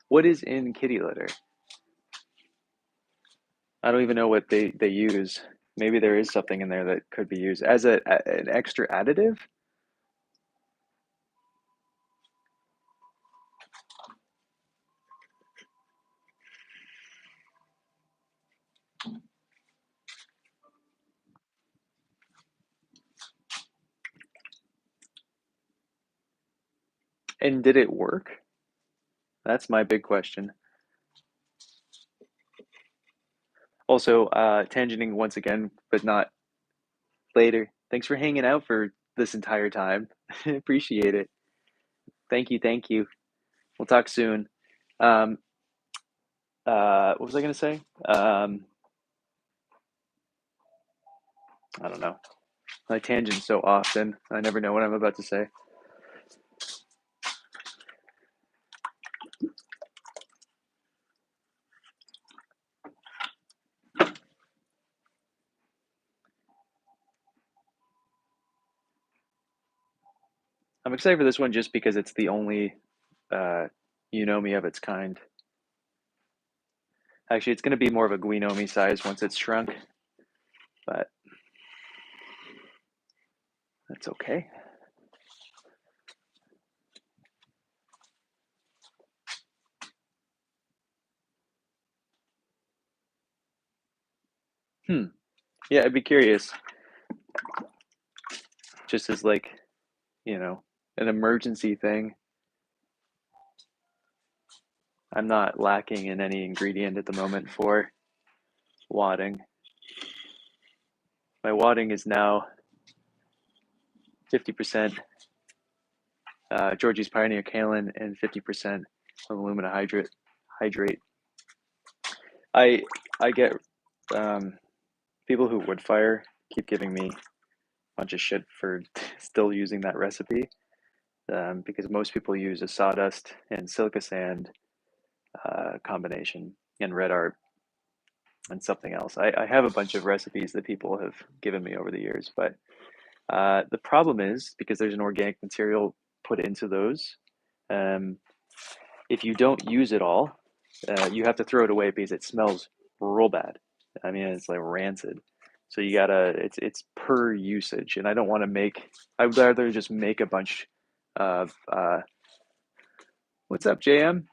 What is in kitty litter? I don't even know what they use. Maybe there is something in there that could be used as an extra additive. And did it work? That's my big question. Also, tangenting once again, but not later. Thanks for hanging out for this entire time. Appreciate it. Thank you, thank you. We'll talk soon. What was I gonna say? I don't know. I tangent so often, I never know what I'm about to say. I'm excited for this one just because it's the only Unomi of its kind. Actually, it's going to be more of a Guinomi size once it's shrunk, but that's okay. Yeah, I'd be curious. Just as like, you know, an emergency thing. I'm not lacking in any ingredient at the moment for wadding. My wadding is now 50% Georgie's Pioneer Kaolin and 50% alumina hydrate. I get people who wood fire keep giving me a bunch of shit for still using that recipe because most people use a sawdust and silica sand combination and red art and something else. I have a bunch of recipes that people have given me over the years, but the problem is because there's an organic material put into those. If you don't use it all, you have to throw it away because it smells real bad. I mean, it's like rancid. So you gotta, it's per usage, and I don't want to make. I would rather just make a bunch of. What's up, JM?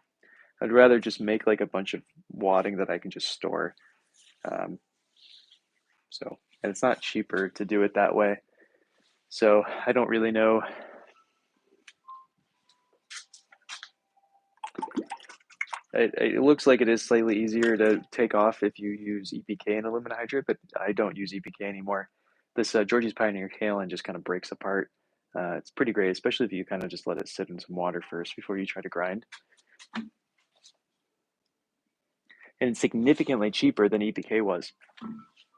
I'd rather just make like a bunch of wadding that I can just store. Um, so, and it's not cheaper to do it that way. So I don't really know. It looks like it is slightly easier to take off if you use EPK and aluminum hydrate, but I don't use EPK anymore. This Georgie's Pioneer Kaolin just kind of breaks apart. It's pretty great, especially if you kind of just let it sit in some water first before you try to grind. And it's significantly cheaper than EPK was.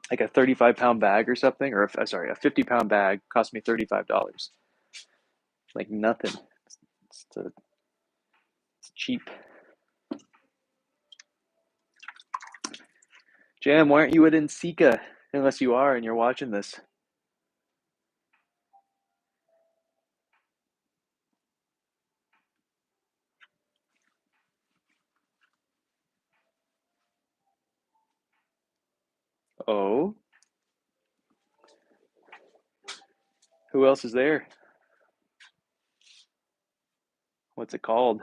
Like a 35-pound bag or something, or sorry, a 50-pound bag cost me $35. Like nothing. It's cheap. Jam, why aren't you at Nsika? Unless you are and you're watching this. Oh? Who else is there? What's it called?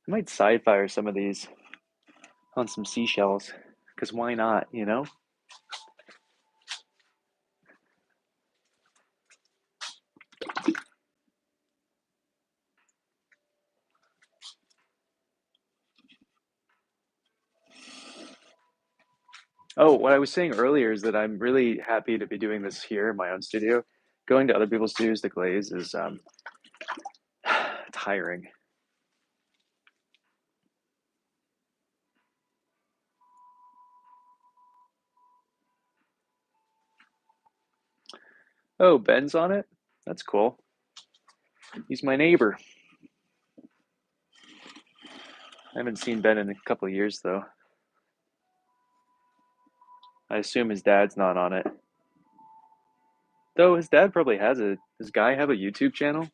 I might side fire some of these on some seashells, because why not, you know? Oh, what I was saying earlier is that I'm really happy to be doing this here in my own studio. Going to other people's studios to glaze is tiring. Oh, Ben's on it? That's cool. He's my neighbor. I haven't seen Ben in a couple of years though. I assume his dad's not on it. Though his dad probably has a. Does Guy have a YouTube channel?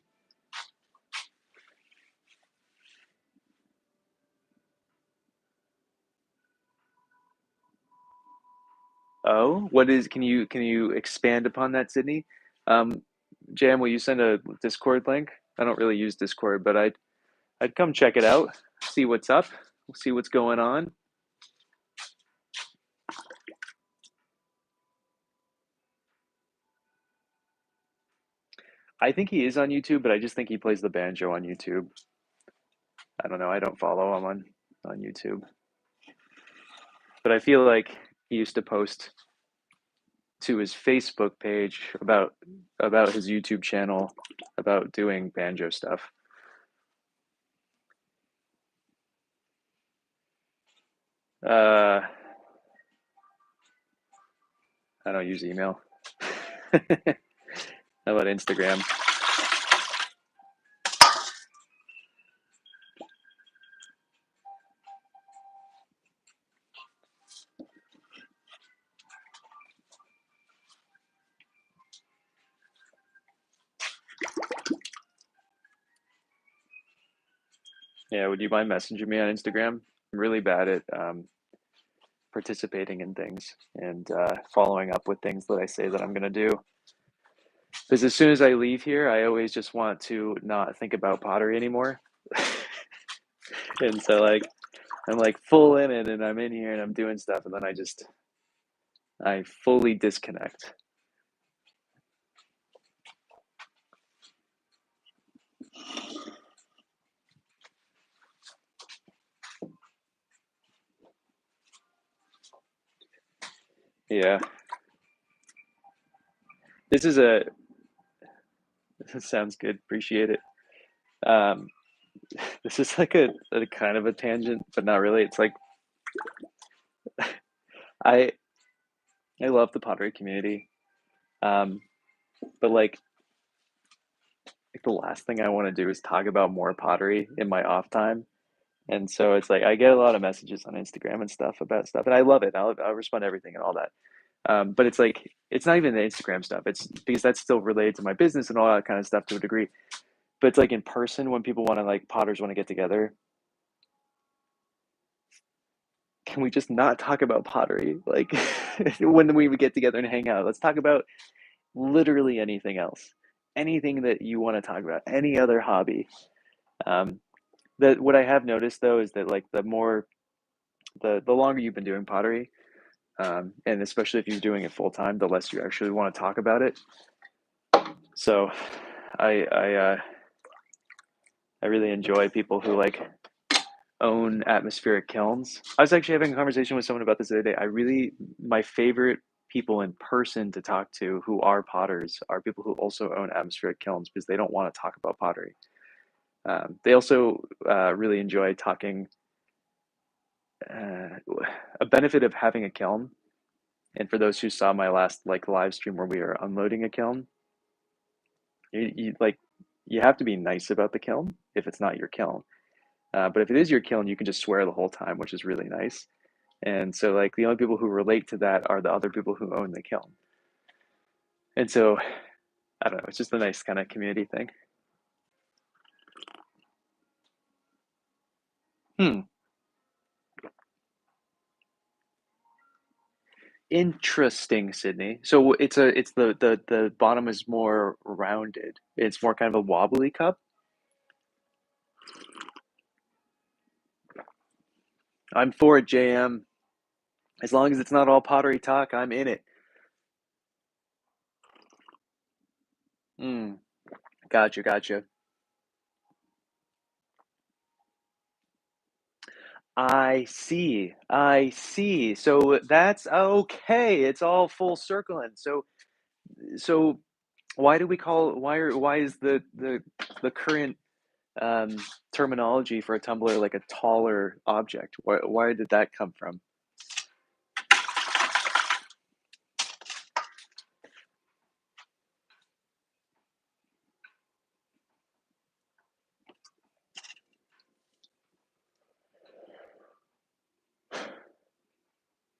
Oh, what is? Can you expand upon that, Sydney? Um, Jam, will you send a Discord link? I don't really use Discord, but I'd come check it out, see what's up, see what's going on. I think he is on YouTube, but I just think he plays the banjo on YouTube. I don't know. I don't follow him on YouTube, but I feel like he used to post to his Facebook page about his YouTube channel about doing banjo stuff. I don't use email. How about Instagram? Yeah, would you mind messaging me on Instagram? I'm really bad at participating in things and following up with things that I say that I'm going to do. Because as soon as I leave here, I always just want to not think about pottery anymore. And so like I'm like full in it and I'm in here and I'm doing stuff and then I fully disconnect. Yeah. This is a this sounds good. Appreciate it. Um, this is like a kind of a tangent, but not really. It's like I I love the pottery community. Um, but like the last thing I want to do is talk about more pottery in my off time. And so it's like I get a lot of messages on Instagram and stuff about stuff, and I love it. I'll respond to everything and all that. But it's like it's not even the Instagram stuff. It's because that's still related to my business and all that kind of stuff to a degree. But it's like in person when people want to like potters want to get together. Can we just not talk about pottery? Like when we would get together and hang out, let's talk about literally anything else, anything that you want to talk about, any other hobby. Um, that what I have noticed though is that like the longer you've been doing pottery, and especially if you're doing it full time, the less you actually want to talk about it. So I I uh, I really enjoy people who like own atmospheric kilns. I was actually having a conversation with someone about this the other day. My favorite people in person to talk to who are potters are people who also own atmospheric kilns because they don't want to talk about pottery. They also really enjoy talking. Uh, a benefit of having a kiln, and for those who saw my last like live stream where we are unloading a kiln, you like you have to be nice about the kiln if it's not your kiln. But if it is your kiln, you can just swear the whole time, which is really nice. And so like the only people who relate to that are the other people who own the kiln. And so I don't know, it's just a nice kind of community thing. Hmm. Interesting, Sydney. So it's the bottom is more rounded. It's more kind of a wobbly cup. I'm for it, JM. As long as it's not all pottery talk, I'm in it. Hmm. Gotcha. I see. I see. So that's okay. It's all full circling. So why do we call why is the current um, terminology for a tumbler like a taller object? Why did that come from?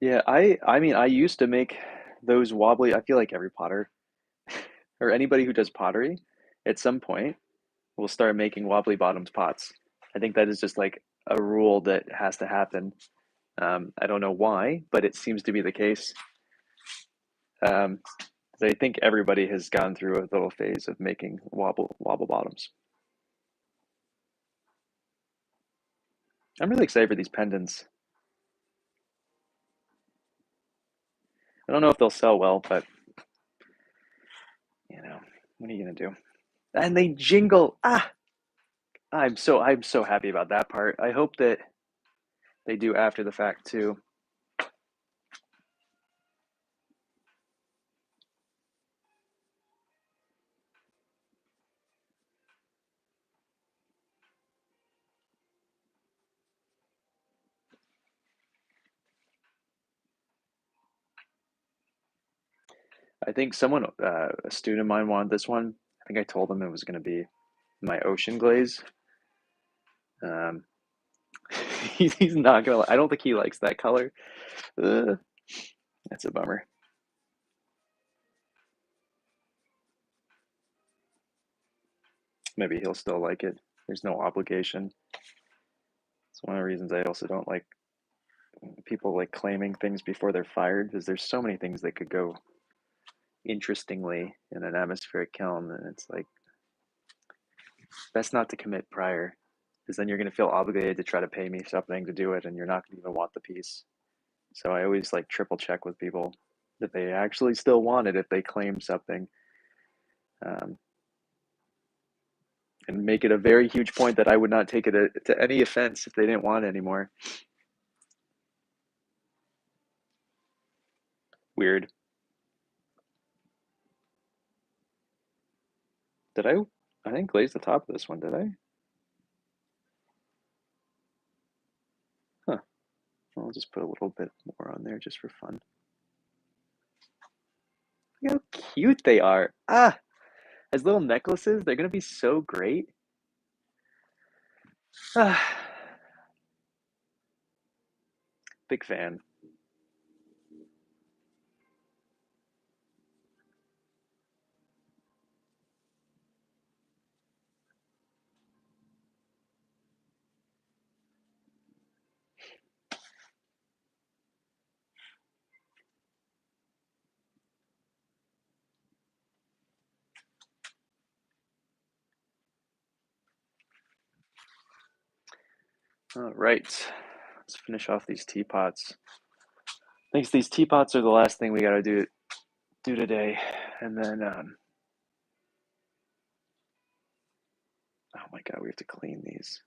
Yeah, I mean I used to make those wobbly. I feel like every potter or anybody who does pottery at some point will start making wobbly bottoms pots. I think that is just like a rule that has to happen. I don't know why, but it seems to be the case. Um, I think everybody has gone through a little phase of making wobble bottoms. I'm really excited for these pendants. I don't know if they'll sell well, but you know, what are you gonna do? And they jingle. Ah, I'm so happy about that part. I hope that they do after the fact too. I think a student of mine wanted this one. I think I told him it was gonna be my ocean glaze. Um, he's not gonna. I don't think he likes that color. Uh, that's a bummer. Maybe he'll still like it. There's no obligation. It's one of the reasons I also don't like people like claiming things before they're fired because there's so many things that could go interestingly in an atmospheric kiln, and it's like best not to commit prior because then you're going to feel obligated to try to pay me something to do it, and you're not going to even want the piece. So I always like triple check with people that they actually still want it if they claim something. Um, and make it a very huge point that I would not take it to any offense if they didn't want it anymore. Weird. Did I? I didn't glaze the top of this one, did I? Huh. Well, I'll just put a little bit more on there just for fun. Look how cute they are. Ah, as little necklaces, they're gonna be so great. Ah, big fan. All right, let's finish off these teapots. Thanks. These teapots are the last thing we gotta do today, and then oh my god, we have to clean these.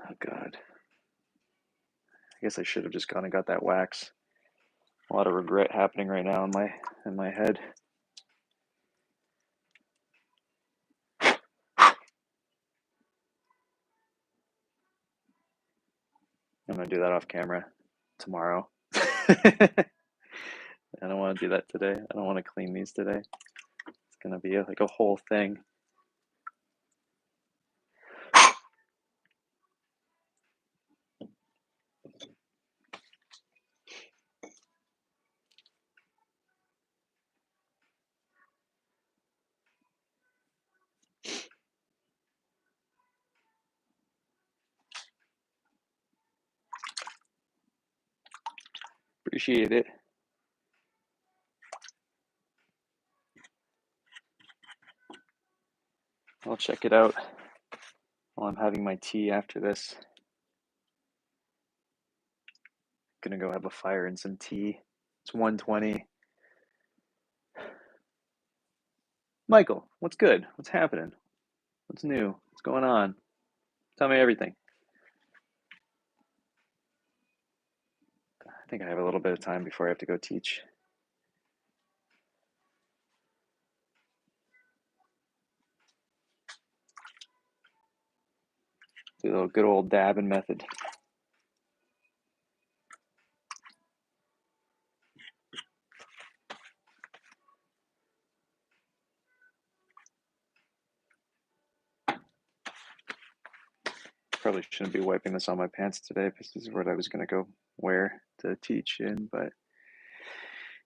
Oh god, I guess I should have just gone and got that wax. A lot of regret happening right now in my head. I'm gonna do that off camera tomorrow. I don't want to do that today. I don't want to clean these today. It's gonna be like a whole thing. Appreciate it. I'll check it out while I'm having my tea after this. Gonna go have a fire and some tea. It's 1:20. Michael, what's good? What's happening? What's new? What's going on? Tell me everything. I think I have a little bit of time before I have to go teach. Do a little good old dabbing method. Probably shouldn't be wiping this on my pants today because this is what I was going to go wear to teach in, but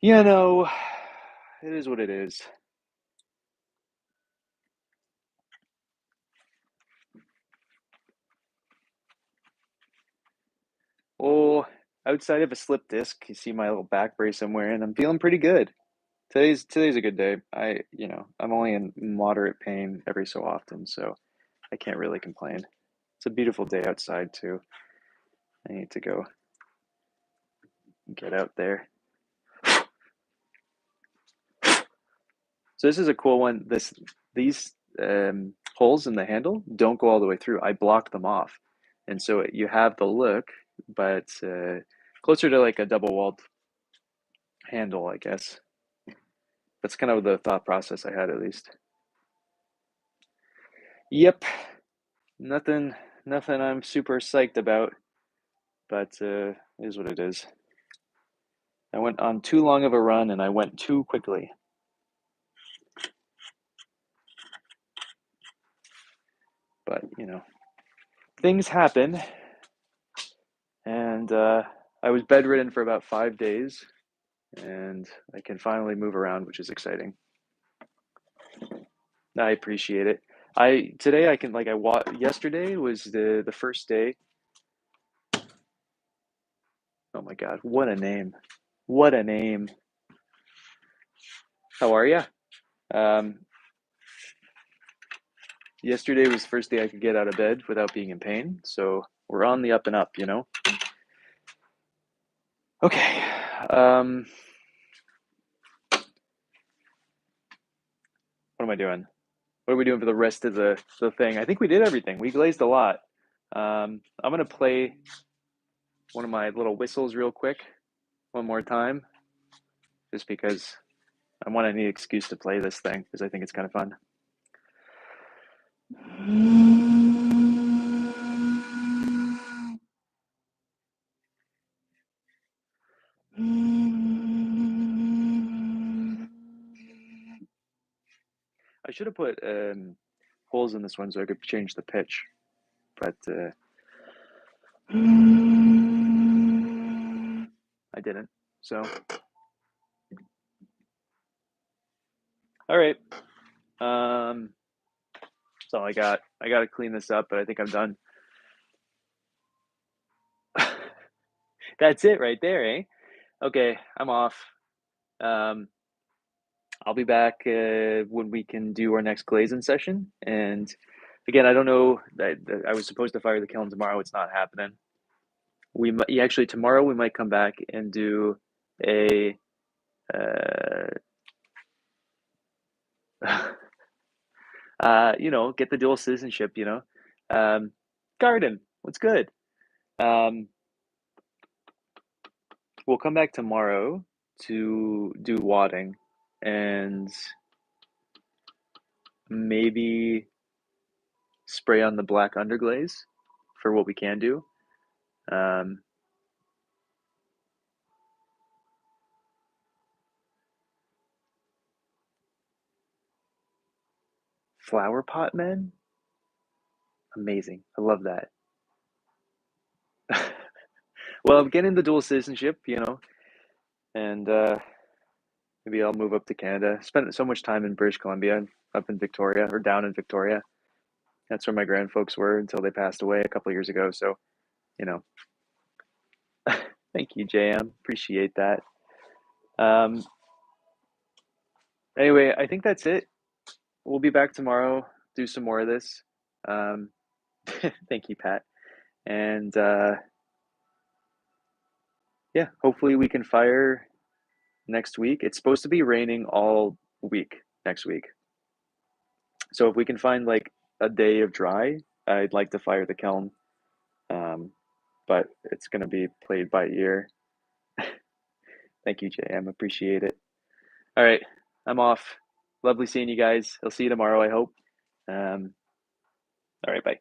you know, it is what it is. Oh, outside of a slip disc, you see my little back brace I'm wearing. I'm feeling pretty good. Today's a good day. I'm only in moderate pain every so often, so I can't really complain. It's a beautiful day outside too. I need to go get out there. So this is a cool one. These holes in the handle don't go all the way through. I blocked them off, and so you have the look, but closer to like a double-walled handle, I guess. That's kind of the thought process I had, at least. Yep, nothing I'm super psyched about, but it is what it is. I went on too long of a run, and I went too quickly. But things happen, and I was bedridden for about 5 days, and I can finally move around, which is exciting. I appreciate it. Today I can yesterday was the first day. Oh my God, what a name. What a name. How are you? Yesterday was the first day I could get out of bed without being in pain, so we're on the up and up, Okay. What am I doing? What are we doing for the rest of the thing? I think we did everything. We glazed a lot. I'm going to play one of my little whistles real quick one more time, just because I want any excuse to play this thing, because I think it's kind of fun. I should have put holes in this one so I could change the pitch, but I didn't. So, all right. That's all I got. I got to clean this up, but I think I'm done. That's it right there, eh? Okay, I'm off. I'll be back when we can do our next glazing session. And again, I don't know that I was supposed to fire the kiln tomorrow. It's not happening. Actually tomorrow we might come back and do a get the dual citizenship. Garden. What's good? We'll come back tomorrow to do wadding and maybe spray on the black underglaze for what we can do. Flower pot men? Amazing. I love that. Well, I'm getting the dual citizenship, and maybe I'll move up to Canada. Spent so much time in British Columbia, up in Victoria, or down in Victoria. That's where my grandfolks were until they passed away a couple of years ago. So, thank you, JM. Appreciate that. Anyway, I think that's it. We'll be back tomorrow, do some more of this. Thank you, Pat. And yeah, hopefully we can fire next week. It's supposed to be raining all week next week. So if we can find like a day of dry, I'd like to fire the kiln. But it's going to be played by ear. Thank you, JM. Appreciate it. All right, I'm off. Lovely seeing you guys. I'll see you tomorrow, I hope. All right, bye.